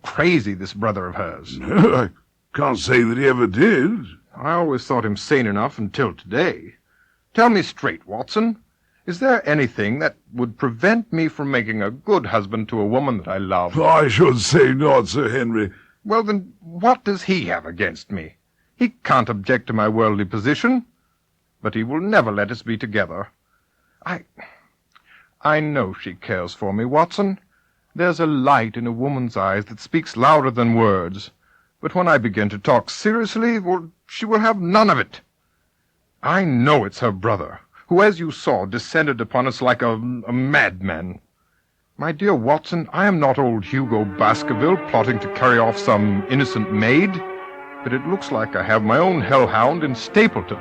crazy, this brother of hers? No, I can't say that he ever did. I always thought him sane enough until today. Tell me straight, Watson. Is there anything that would prevent me from making a good husband to a woman that I love? I should say not, Sir Henry. Well, then, what does he have against me? He can't object to my worldly position, but he will never let us be together. I know she cares for me, Watson. There's a light in a woman's eyes that speaks louder than words. But when I begin to talk seriously, well, she will have none of it. I know it's her brother, who, as you saw, descended upon us like a madman. My dear Watson, I am not old Hugo Baskerville plotting to carry off some innocent maid, but it looks like I have my own hellhound in Stapleton.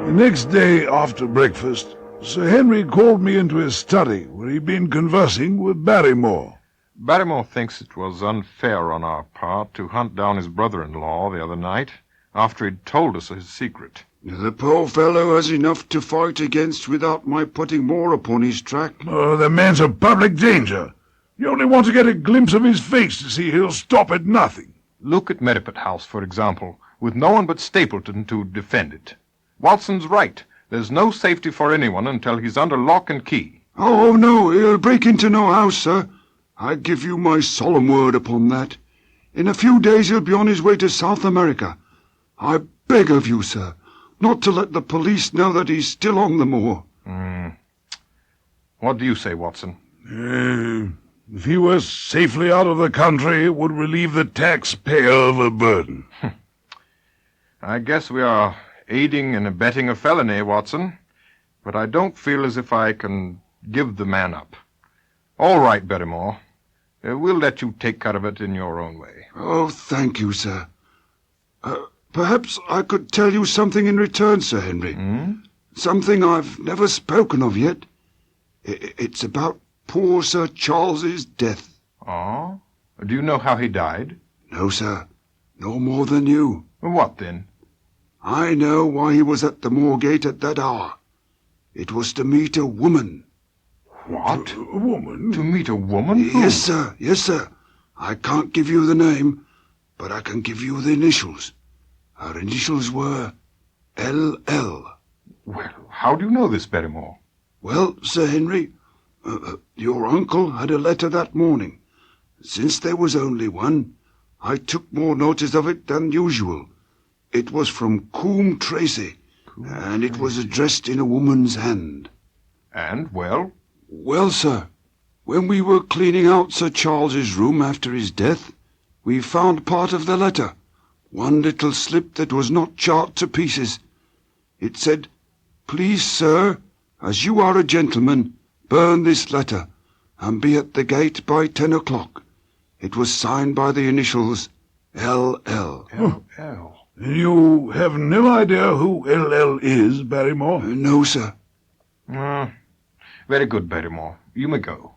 The next day after breakfast, Sir Henry called me into his study, where he'd been conversing with Barrymore. Barrymore thinks it was unfair on our part to hunt down his brother-in-law the other night, after he'd told us his secret. The poor fellow has enough to fight against without my putting more upon his track. Oh, the man's a public danger. You only want to get a glimpse of his face to see he'll stop at nothing. Look at Merripit House, for example, with no one but Stapleton to defend it. Watson's right. There's no safety for anyone until he's under lock and key. Oh, no, he'll break into no house, sir. I give you my solemn word upon that. In a few days he'll be on his way to South America. I beg of you, sir, not to let the police know that he's still on the moor. What do you say, Watson? If he were safely out of the country, it would relieve the taxpayer of a burden. I guess we are aiding and abetting a felony, Watson, but I don't feel as if I can give the man up. All right, Barrymore. We'll let you take care of it in your own way. Oh, thank you, sir. Perhaps I could tell you something in return, Sir Henry. Something I've never spoken of yet. It's about poor Sir Charles's death. Oh? Do you know how he died? No, sir. No more than you. What, then? I know why he was at the Moorgate at that hour. It was to meet a woman. What? A woman? To meet a woman? Yes, sir. Yes, sir. I can't give you the name, but I can give you the initials. Her initials were L.L. Well, how do you know this, Barrymore? Well, Sir Henry, your uncle had a letter that morning. Since there was only one, I took more notice of it than usual. It was from Coombe Tracy, and it was addressed in a woman's hand. And, well? Well, sir, when we were cleaning out Sir Charles's room after his death, we found part of the letter, one little slip that was not charred to pieces. It said, "Please, sir, as you are a gentleman, burn this letter, and be at the gate by 10 o'clock. It was signed by the initials L.L. L.L. You have no idea who L.L. is, Barrymore? No, sir. Very good, Barrymore. You may go.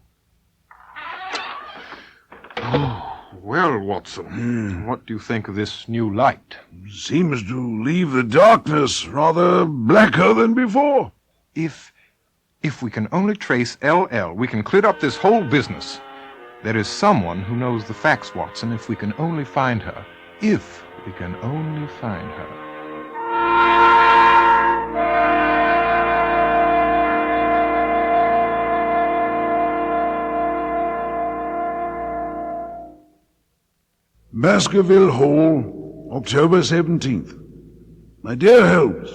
Well, Watson, what do you think of this new light? Seems to leave the darkness rather blacker than before. If we can only trace L.L., we can clear up this whole business. There is someone who knows the facts, Watson, if we can only find her. If we can only find her. Baskerville Hall, October 17th. My dear Holmes,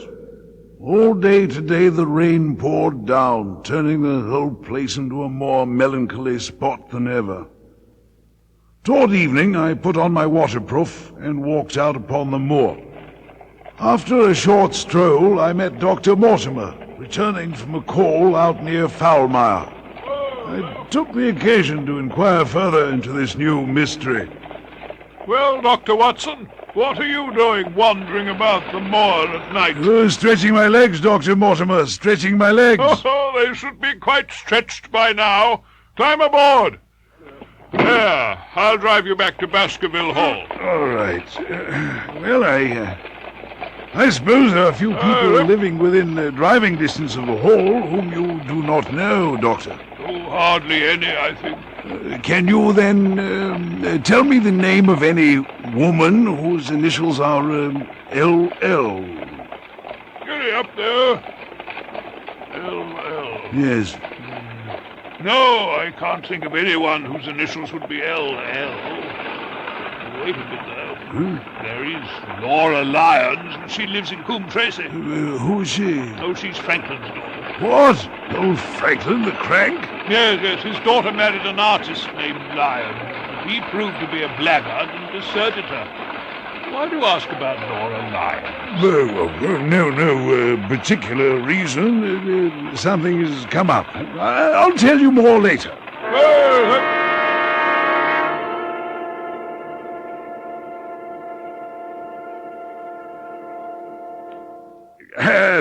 all day today the rain poured down, turning the whole place into a more melancholy spot than ever. Toward evening I put on my waterproof and walked out upon the moor. After a short stroll I met Dr. Mortimer, returning from a call out near Foulmire. I took the occasion to inquire further into this new mystery. Well, Dr. Watson, what are you doing wandering about the moor at night? Stretching my legs, Dr. Mortimer, stretching my legs. Oh, they should be quite stretched by now. Climb aboard. There, I'll drive you back to Baskerville Hall. All right. Well, I suppose there are a few people living within driving distance of the hall whom you do not know, Doctor. Oh, hardly any, I think. Can you then tell me the name of any woman whose initials are L.L.? Get up there. L.L. Yes. No, I can't think of anyone whose initials would be L.L. Wait a bit, though. There is Laura Lyons, and she lives in Coombe Tracy. Who is she? Oh, she's Franklyn's daughter. What? Old Franklyn, the crank? Yes, his daughter married an artist named Lyons. He proved to be a blackguard and deserted her. Why do you ask about Laura Lyons? No particular reason. Something has come up. I'll tell you more later.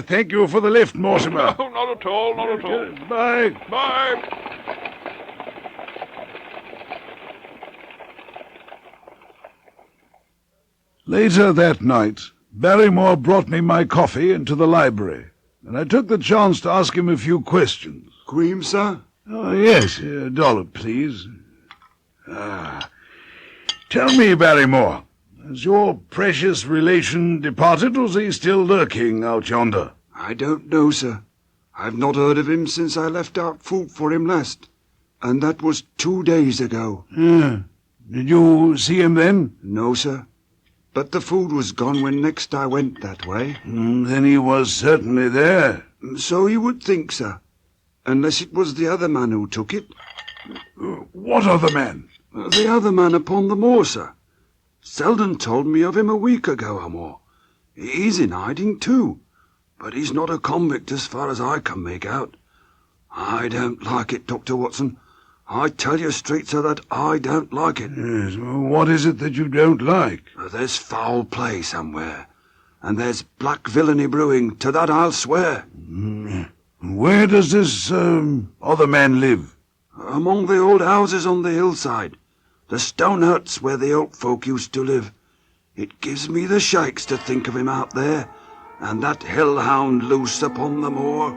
Thank you for the lift, Mortimer. No, not at all, not at all. Bye. Bye. Later that night, Barrymore brought me my coffee into the library, and I took the chance to ask him a few questions. Cream, sir? Oh, yes, a dollop, please. Tell me, Barrymore, has your precious relation departed, or is he still lurking out yonder? I don't know, sir. I've not heard of him since I left out food for him last, and that was 2 days ago. Did you see him then? No, sir. But the food was gone when next I went that way. Then he was certainly there. So you would think, sir. Unless it was the other man who took it. What other man? The other man upon the moor, sir. Selden told me of him a week ago or more. He's in hiding too, but he's not a convict as far as I can make out. I don't like it, Dr. Watson. I tell you straight, sir, that I don't like it. Yes, what is it that you don't like? There's foul play somewhere, and there's black villainy brewing, to that I'll swear. Where does this other man live? Among the old houses on the hillside, the stone huts where the old folk used to live. It gives me the shakes to think of him out there, and that hellhound loose upon the moor.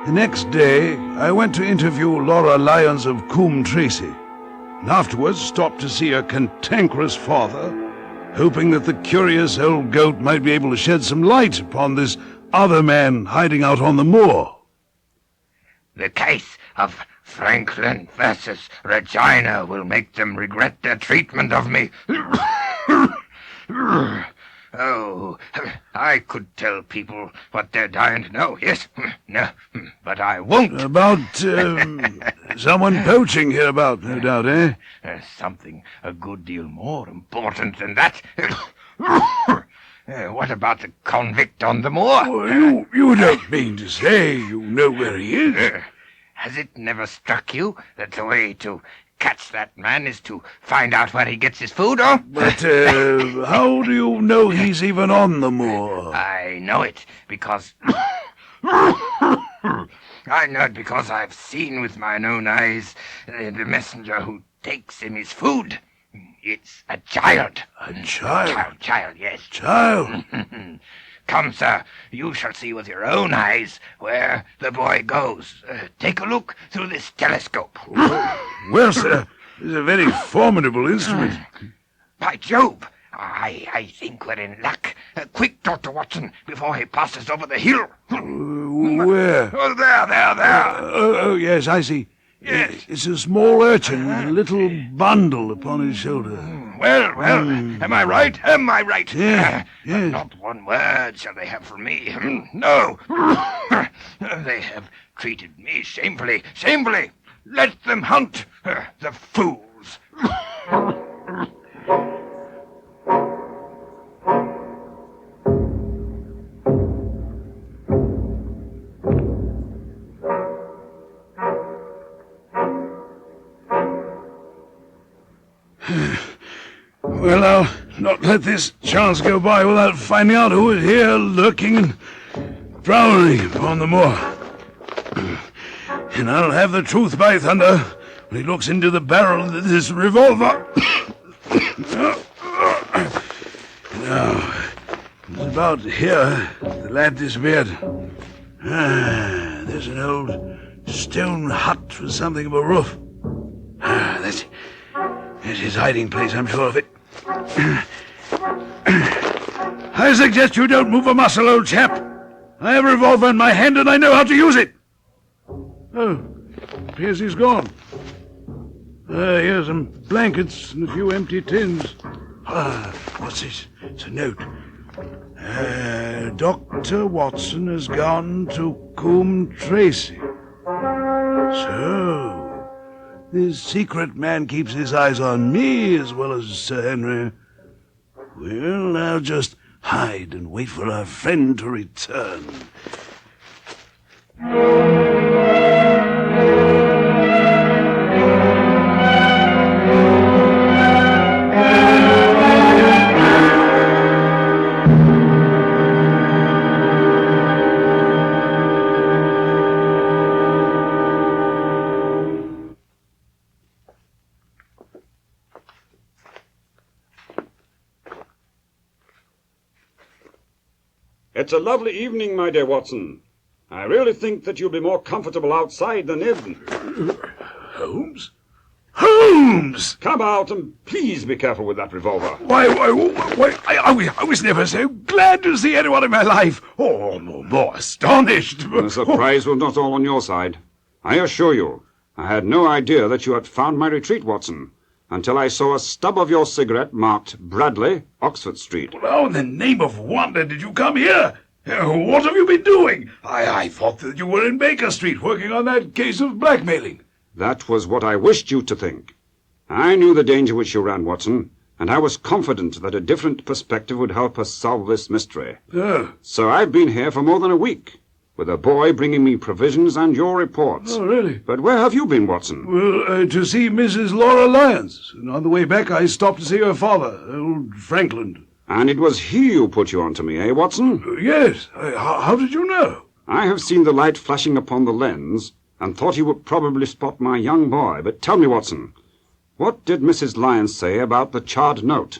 The next day, I went to interview Laura Lyons of Coombe Tracy, and afterwards stopped to see her cantankerous father, hoping that the curious old goat might be able to shed some light upon this other man hiding out on the moor. The case of Franklyn versus Regina will make them regret their treatment of me. Oh, I could tell people what they're dying to know, yes? No, but I won't. About, someone poaching hereabout, no doubt, eh? Something a good deal more important than that. What about the convict on the moor? Oh, you don't mean to say you know where he is? Has it never struck you that the way to catch that man is to find out where he gets his food, huh? But, how do you know he's even on the moor? I know it because... I've seen with mine own eyes the messenger who takes him his food. It's a child. A child? Child, yes. Child? Come, sir, you shall see with your own eyes where the boy goes. Take a look through this telescope. Well, sir, it's a very formidable instrument. By Jove, I think we're in luck. Quick, Dr. Watson, before he passes over the hill. Where? Oh, there. Oh, yes, I see. Yes. It's a small urchin with a little bundle upon his shoulder. Well, am I right? Am I right? Yeah, yes. Not one word shall they have from me. No. They have treated me shamefully. Let them hunt, the fools. Well, I'll not let this chance go by without finding out who is here lurking and prowling upon the moor. And I'll have the truth, by thunder, when he looks into the barrel of this revolver. Now, it's about here the lad disappeared. There's an old stone hut with something of a roof. That's his hiding place, I'm sure of it. I suggest you don't move a muscle, old chap. I have a revolver in my hand and I know how to use it. Oh, appears he's gone. Here's some blankets and a few empty tins. What's this? It's a note. Dr. Watson has gone to Coombe Tracy. So, this secret man keeps his eyes on me as well as Sir Henry. Well, I'll just hide and wait for our friend to return. It's a lovely evening, my dear Watson. I really think that you'll be more comfortable outside than in. Holmes? Holmes! Come out and please be careful with that revolver. Why, I was never so glad to see anyone in my life, or more astonished. The surprise was not all on your side. I assure you, I had no idea that you had found my retreat, Watson, until I saw a stub of your cigarette marked Bradley, Oxford Street. Well, how in the name of wonder did you come here? What have you been doing? I thought that you were in Baker Street working on that case of blackmailing. That was what I wished you to think. I knew the danger which you ran, Watson, and I was confident that a different perspective would help us solve this mystery. So I've been here for more than a week, with a boy bringing me provisions and your reports. Oh, really? But where have you been, Watson? Well, to see Mrs. Laura Lyons. And on the way back, I stopped to see her father, old Franklyn. And it was he who put you on to me, eh, Watson? Yes. How did you know? I have seen the light flashing upon the lens, and thought he would probably spot my young boy. But tell me, Watson, what did Mrs. Lyons say about the charred note?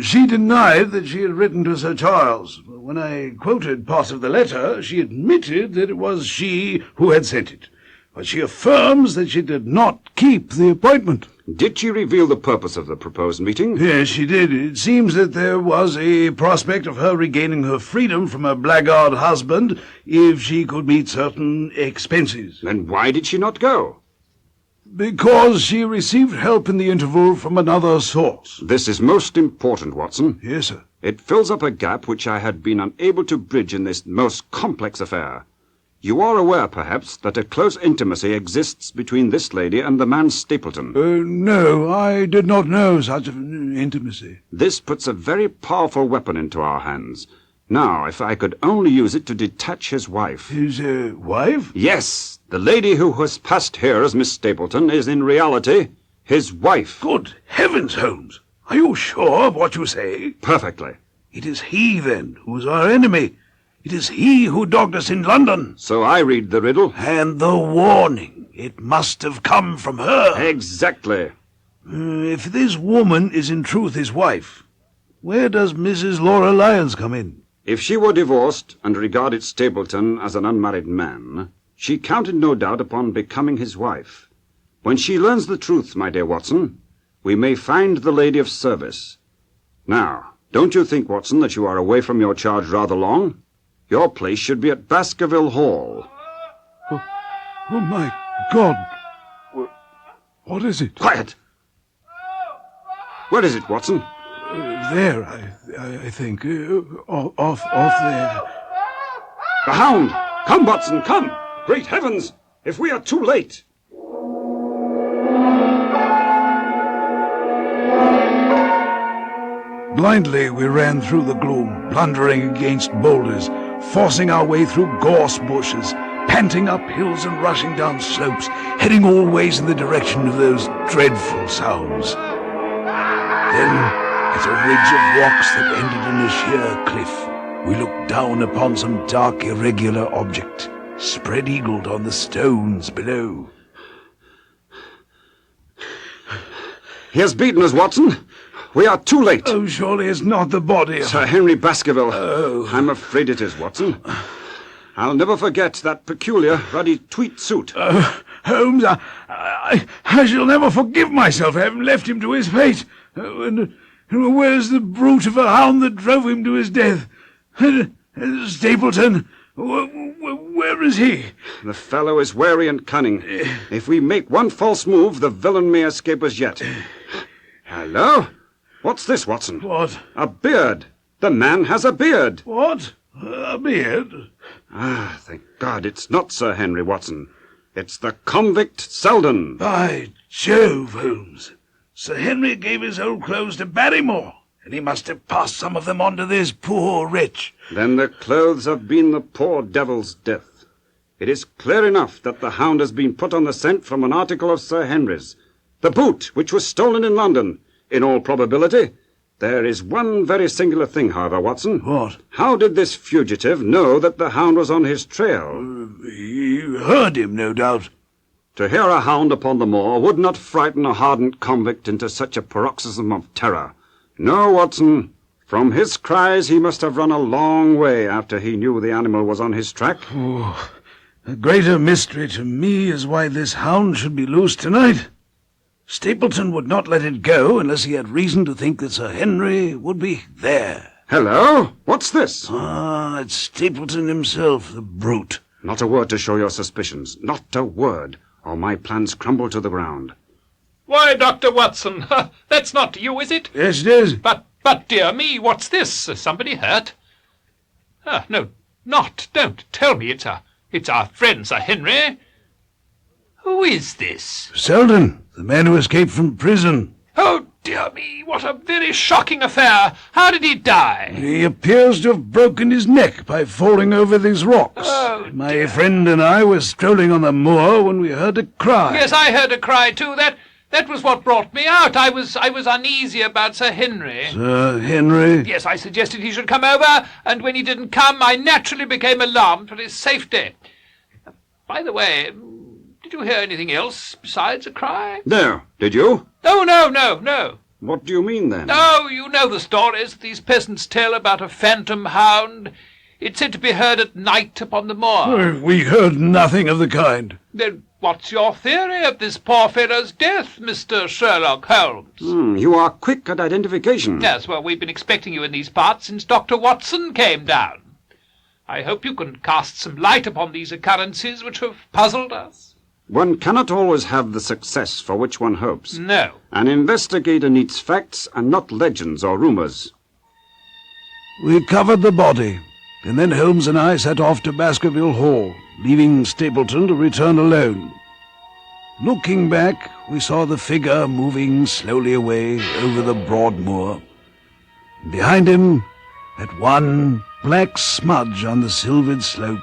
She denied that she had written to Sir Charles. When I quoted part of the letter, she admitted that it was she who had sent it. But she affirms that she did not keep the appointment. Did she reveal the purpose of the proposed meeting? Yes, she did. It seems that there was a prospect of her regaining her freedom from her blackguard husband if she could meet certain expenses. Then why did she not go? Because she received help in the interval from another source. This is most important, Watson. Yes, sir. It fills up a gap which I had been unable to bridge in this most complex affair. You are aware, perhaps, that a close intimacy exists between this lady and the man Stapleton. No, I did not know such an intimacy. This puts a very powerful weapon into our hands. Now, if I could only use it to detach his wife. His wife? Yes, the lady who has passed here as Miss Stapleton is in reality his wife. Good heavens, Holmes! Are you sure of what you say? Perfectly. It is he, then, who is our enemy. It is he who dogged us in London. So I read the riddle. And the warning. It must have come from her. Exactly. If this woman is in truth his wife, where does Mrs. Laura Lyons come in? If she were divorced and regarded Stapleton as an unmarried man, she counted no doubt upon becoming his wife. When she learns the truth, my dear Watson, we may find the lady of service. Now, don't you think, Watson, that you are away from your charge rather long? Your place should be at Baskerville Hall. Oh my God! What is it? Quiet! Where is it, Watson? There, I think. Off there. The Hound! Come, Watson, come! Great heavens! If we are too late! Blindly we ran through the gloom, blundering against boulders, forcing our way through gorse bushes, panting up hills and rushing down slopes, heading all ways in the direction of those dreadful sounds. Then, at a ridge of rocks that ended in a sheer cliff, we looked down upon some dark, irregular object, spread-eagled on the stones below. He has beaten us, Watson. We are too late. Oh, surely it's not the body of... Sir Henry Baskerville. Oh. I'm afraid it is, Watson. I'll never forget that peculiar ruddy tweed suit. Holmes, I shall never forgive myself for having left him to his fate. And where's the brute of a hound that drove him to his death? Stapleton, where is he? The fellow is wary and cunning. If we make one false move, the villain may escape us yet. Hello? What's this, Watson? What? A beard. The man has a beard. What? A beard? Ah, thank God it's not Sir Henry, Watson. It's the convict Selden. By Jove, Holmes. Sir Henry gave his old clothes to Barrymore, and he must have passed some of them on to this poor wretch. Then the clothes have been the poor devil's death. It is clear enough that the Hound has been put on the scent from an article of Sir Henry's. The boot, which was stolen in London, in all probability. There is one very singular thing, however, Watson. What? How did this fugitive know that the Hound was on his trail? He heard him, no doubt. To hear a hound upon the moor would not frighten a hardened convict into such a paroxysm of terror. No, Watson. From his cries he must have run a long way after he knew the animal was on his track. Oh, a greater mystery to me is why this hound should be loose tonight. Stapleton would not let it go unless he had reason to think that Sir Henry would be there. Hello? What's this? Ah, it's Stapleton himself, the brute. Not a word to show your suspicions. Not a word, or my plans crumble to the ground. Why, Dr. Watson, that's not you, is it? Yes, it is. But, dear me, what's this? Somebody hurt? No, not. Don't tell me it's our friend, Sir Henry. Who is this? Selden, the man who escaped from prison. Oh, dear me, what a very shocking affair. How did he die? He appears to have broken his neck by falling over these rocks. Oh, My dear. friend and I were strolling on the moor when we heard a cry. Yes, I heard a cry too. That was what brought me out. I was uneasy about Sir Henry. Sir Henry? Yes, I suggested he should come over, and when he didn't come, I naturally became alarmed for his safety. By the way, did you hear anything else besides a cry? There, did you? Oh, no. What do you mean, then? Oh, you know the stories these peasants tell about a phantom hound. It's said to be heard at night upon the moor. We heard nothing of the kind. Then what's your theory of this poor fellow's death, Mr. Sherlock Holmes? You are quick at identification. Yes, well, we've been expecting you in these parts since Dr. Watson came down. I hope you can cast some light upon these occurrences which have puzzled us. One cannot always have the success for which one hopes. No. An investigator needs facts and not legends or rumors. We covered the body, and then Holmes and I set off to Baskerville Hall, leaving Stapleton to return alone. Looking back, we saw the figure moving slowly away over the broad moor. Behind him, that one black smudge on the silvered slope,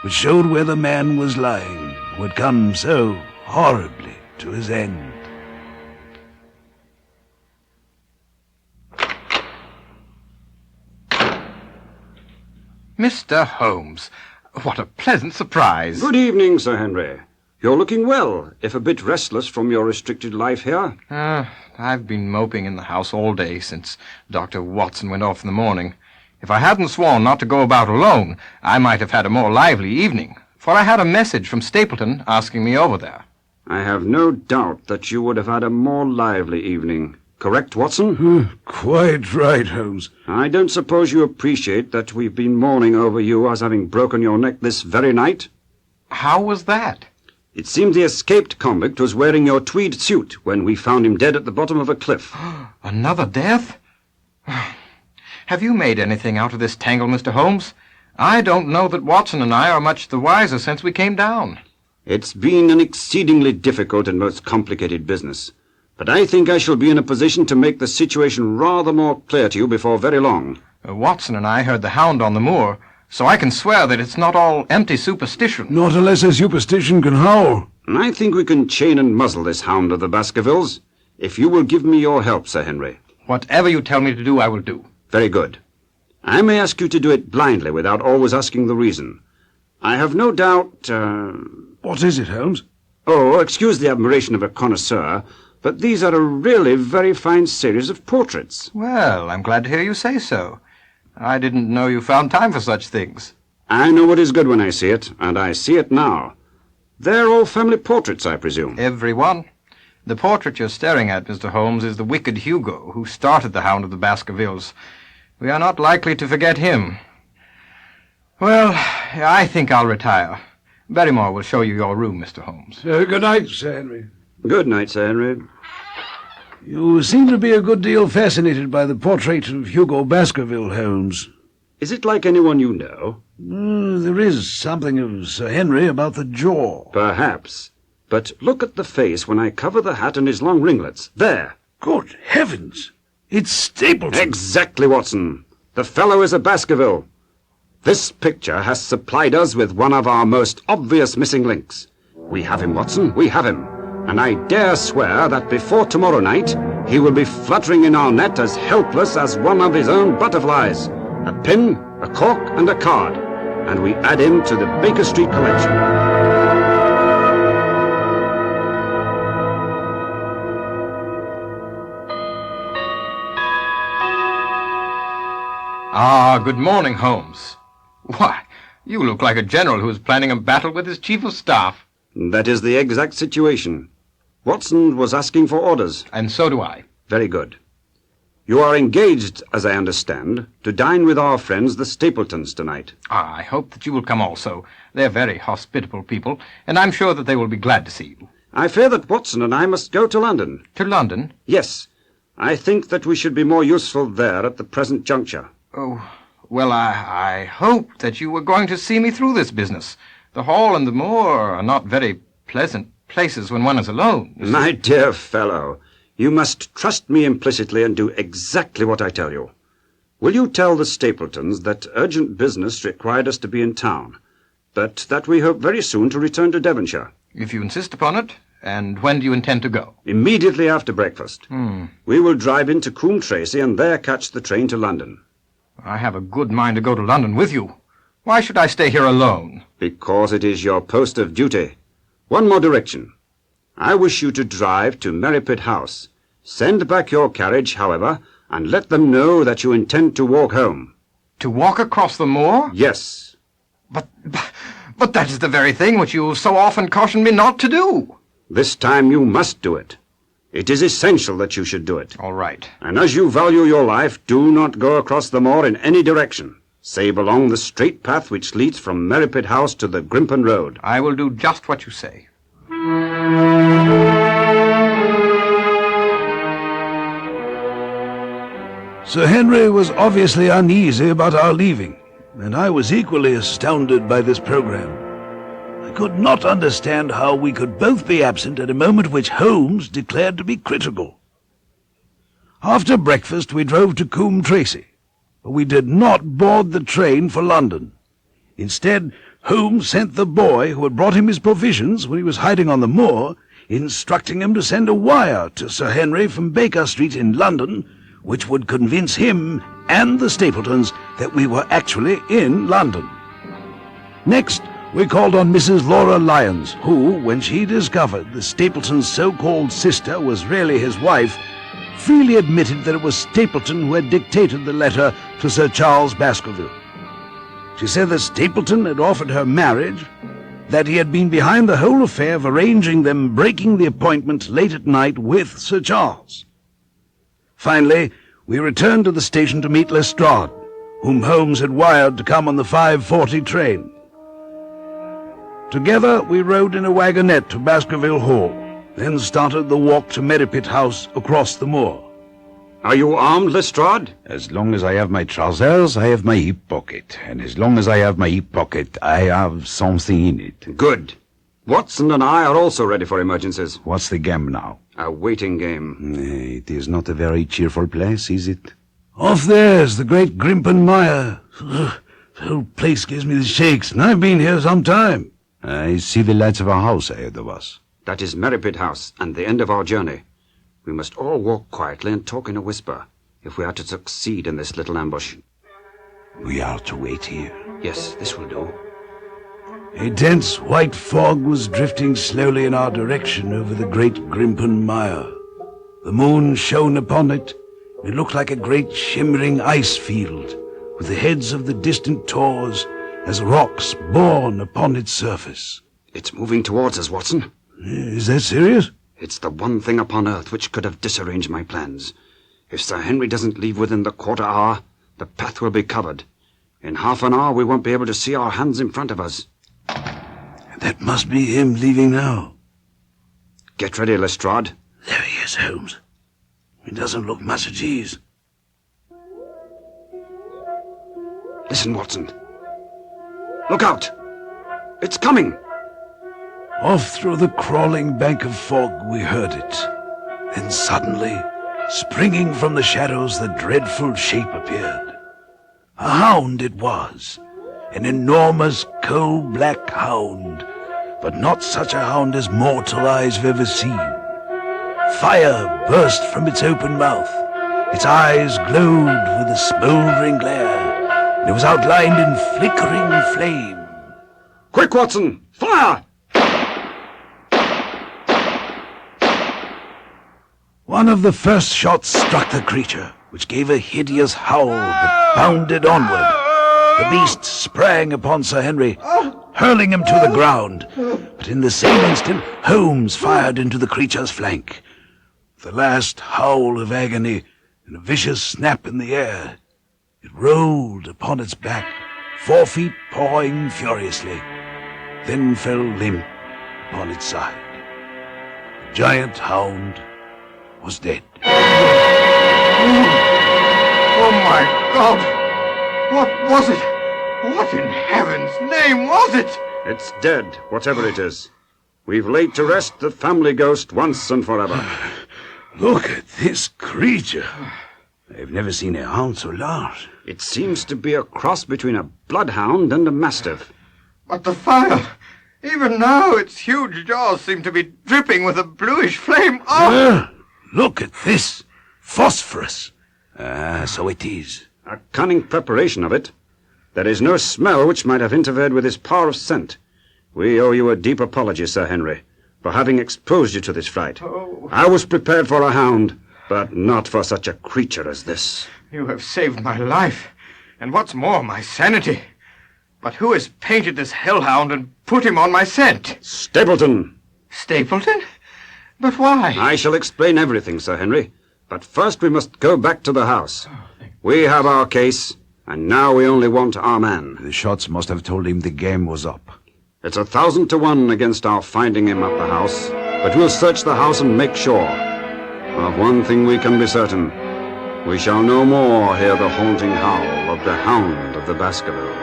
which showed where the man was lying, who had come so horribly to his end. Mr. Holmes, what a pleasant surprise. Good evening, Sir Henry. You're looking well, if a bit restless from your restricted life here. I've been moping in the house all day since Dr. Watson went off in the morning. If I hadn't sworn not to go about alone, I might have had a more lively evening, for I had a message from Stapleton asking me over there. I have no doubt that you would have had a more lively evening. Correct, Watson? Quite right, Holmes. I don't suppose you appreciate that we've been mourning over you as having broken your neck this very night? How was that? It seemed the escaped convict was wearing your tweed suit when we found him dead at the bottom of a cliff. Another death? Have you made anything out of this tangle, Mr. Holmes? I don't know that Watson and I are much the wiser since we came down. It's been an exceedingly difficult and most complicated business, but I think I shall be in a position to make the situation rather more clear to you before very long. Watson and I heard the Hound on the moor, so I can swear that it's not all empty superstition. Not unless a superstition can howl. And I think we can chain and muzzle this Hound of the Baskervilles, if you will give me your help, Sir Henry. Whatever you tell me to do, I will do. Very good. I may ask you to do it blindly without always asking the reason. I have no doubt, What is it, Holmes? Oh, excuse the admiration of a connoisseur, but these are a really very fine series of portraits. Well, I'm glad to hear you say so. I didn't know you found time for such things. I know what is good when I see it, and I see it now. They're all family portraits, I presume. Every one. The portrait you're staring at, Mr. Holmes, is the wicked Hugo, who started the Hound of the Baskervilles. We are not likely to forget him. Well, I think I'll retire. Barrymore will show you your room, Mr. Holmes. Good night, Sir Henry. Good night, Sir Henry. You seem to be a good deal fascinated by the portrait of Hugo Baskerville, Holmes. Is it like anyone you know? There is something of Sir Henry about the jaw. Perhaps. But look at the face when I cover the hat and his long ringlets. There. Good heavens! It's Stapleton. Exactly, Watson. The fellow is a Baskerville. This picture has supplied us with one of our most obvious missing links. We have him, Watson, we have him. And I dare swear that before tomorrow night, he will be fluttering in our net as helpless as one of his own butterflies. A pin, a cork, and a card. And we add him to the Baker Street collection. Good morning, Holmes. Why, you look like a general who is planning a battle with his chief of staff. That is the exact situation. Watson was asking for orders. And so do I. Very good. You are engaged, as I understand, to dine with our friends the Stapletons tonight. I hope that you will come also. They're very hospitable people, and I'm sure that they will be glad to see you. I fear that Watson and I must go to London. To London? Yes. I think that we should be more useful there at the present juncture. Oh, well, I hoped that you were going to see me through this business. The hall and the moor are not very pleasant places when one is alone. My dear fellow, you must trust me implicitly and do exactly what I tell you. Will you tell the Stapletons that urgent business required us to be in town, but that we hope very soon to return to Devonshire? If you insist upon it. And when do you intend to go? Immediately after breakfast. We will drive into Coombe Tracy and there catch the train to London. I have a good mind to go to London with you. Why should I stay here alone? Because it is your post of duty. One more direction. I wish you to drive to Merripit House. Send back your carriage, however, and let them know that you intend to walk home. To walk across the moor? Yes. But that is the very thing which you so often cautioned me not to do. This time you must do it. It is essential that you should do it. All right. And as you value your life, do not go across the moor in any direction, save along the straight path which leads from Merripit House to the Grimpen Road. I will do just what you say. Sir Henry was obviously uneasy about our leaving, and I was equally astounded by this program. I could not understand how we could both be absent at a moment which Holmes declared to be critical. After breakfast we drove to Coombe Tracy, but we did not board the train for London. Instead, Holmes sent the boy who had brought him his provisions when he was hiding on the moor, instructing him to send a wire to Sir Henry from Baker Street in London, which would convince him and the Stapletons that we were actually in London. Next, we called on Mrs. Laura Lyons, who, when she discovered the Stapleton's so-called sister was really his wife, freely admitted that it was Stapleton who had dictated the letter to Sir Charles Baskerville. She said that Stapleton had offered her marriage, that he had been behind the whole affair of arranging them breaking the appointment late at night with Sir Charles. Finally, we returned to the station to meet Lestrade, whom Holmes had wired to come on the 5:40 train. Together we rode in a wagonette to Baskerville Hall, then started the walk to Merripit House across the moor. Are you armed, Lestrade? As long as I have my trousers, I have my hip pocket. And as long as I have my hip pocket, I have something in it. Good. Watson and I are also ready for emergencies. What's the game now? A waiting game. It is not a very cheerful place, is it? Off there's the great Grimpen Mire. The whole place gives me the shakes, and I've been here some time. I see the lights of a house ahead of us. That is Merripit House, and the end of our journey. We must all walk quietly and talk in a whisper, if we are to succeed in this little ambush. We are to wait here. Yes, this will do. A dense white fog was drifting slowly in our direction over the great Grimpen Mire. The moon shone upon it. It looked like a great shimmering ice field, with the heads of the distant tors as rocks borne upon its surface. It's moving towards us, Watson. Is that serious? It's the one thing upon Earth which could have disarranged my plans. If Sir Henry doesn't leave within the quarter hour, the path will be covered. In half an hour we won't be able to see our hands in front of us. That must be him leaving now. Get ready, Lestrade. There he is, Holmes. He doesn't look much at ease. Listen, Watson. Look out! It's coming! Off through the crawling bank of fog we heard it. Then suddenly, springing from the shadows, the dreadful shape appeared. A hound it was, an enormous coal-black hound, but not such a hound as mortal eyes have ever seen. Fire burst from its open mouth. Its eyes glowed with a smouldering glare, and it was outlined in flickering flame. Quick, Watson! Fire! One of the first shots struck the creature, which gave a hideous howl but bounded onward. The beast sprang upon Sir Henry, hurling him to the ground. But in the same instant, Holmes fired into the creature's flank. With the last howl of agony and a vicious snap in the air, it rolled upon its back, 4 feet pawing furiously, then fell limp upon its side. The giant hound was dead. Oh, my God! What was it? What in heaven's name was it? It's dead, whatever it is. We've laid to rest the family ghost once and forever. Look at this creature. I've never seen a hound so large. It seems to be a cross between a bloodhound and a mastiff. But the fire! Even now its huge jaws seem to be dripping with a bluish flame. Oh! Look at this. Phosphorus. So it is. A cunning preparation of it. There is no smell which might have interfered with his power of scent. We owe you a deep apology, Sir Henry, for having exposed you to this fright. Oh. I was prepared for a hound, but not for such a creature as this. You have saved my life, and what's more, my sanity. But who has painted this hellhound and put him on my scent? Stapleton! Stapleton? But why? I shall explain everything, Sir Henry. But first we must go back to the house. We have our case, and now we only want our man. The shots must have told him the game was up. It's 1,000 to 1 against our finding him at the house. but we'll search the house and make sure. Of one thing we can be certain. We shall no more hear the haunting howl of the Hound of the Baskervilles.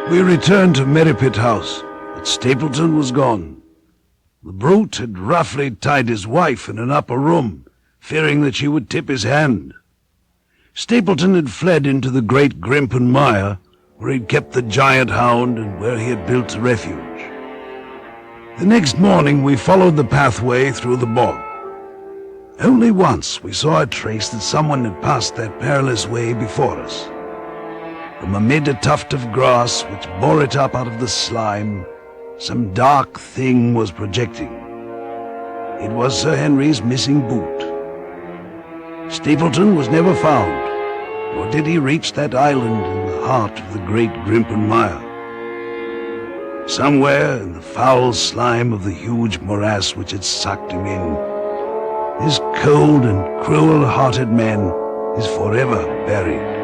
We returned to Merripit House, but Stapleton was gone. The brute had roughly tied his wife in an upper room, fearing that she would tip his hand. Stapleton had fled into the great Grimpen Mire, where he'd kept the giant hound and where he had built a refuge. The next morning we followed the pathway through the bog. Only once we saw a trace that someone had passed that perilous way before us. From amid a tuft of grass which bore it up out of the slime, some dark thing was projecting. It was Sir Henry's missing boot. Stapleton was never found, nor did he reach that island in the heart of the great Grimpen Mire. Somewhere in the foul slime of the huge morass which had sucked him in, this cold and cruel-hearted man is forever buried.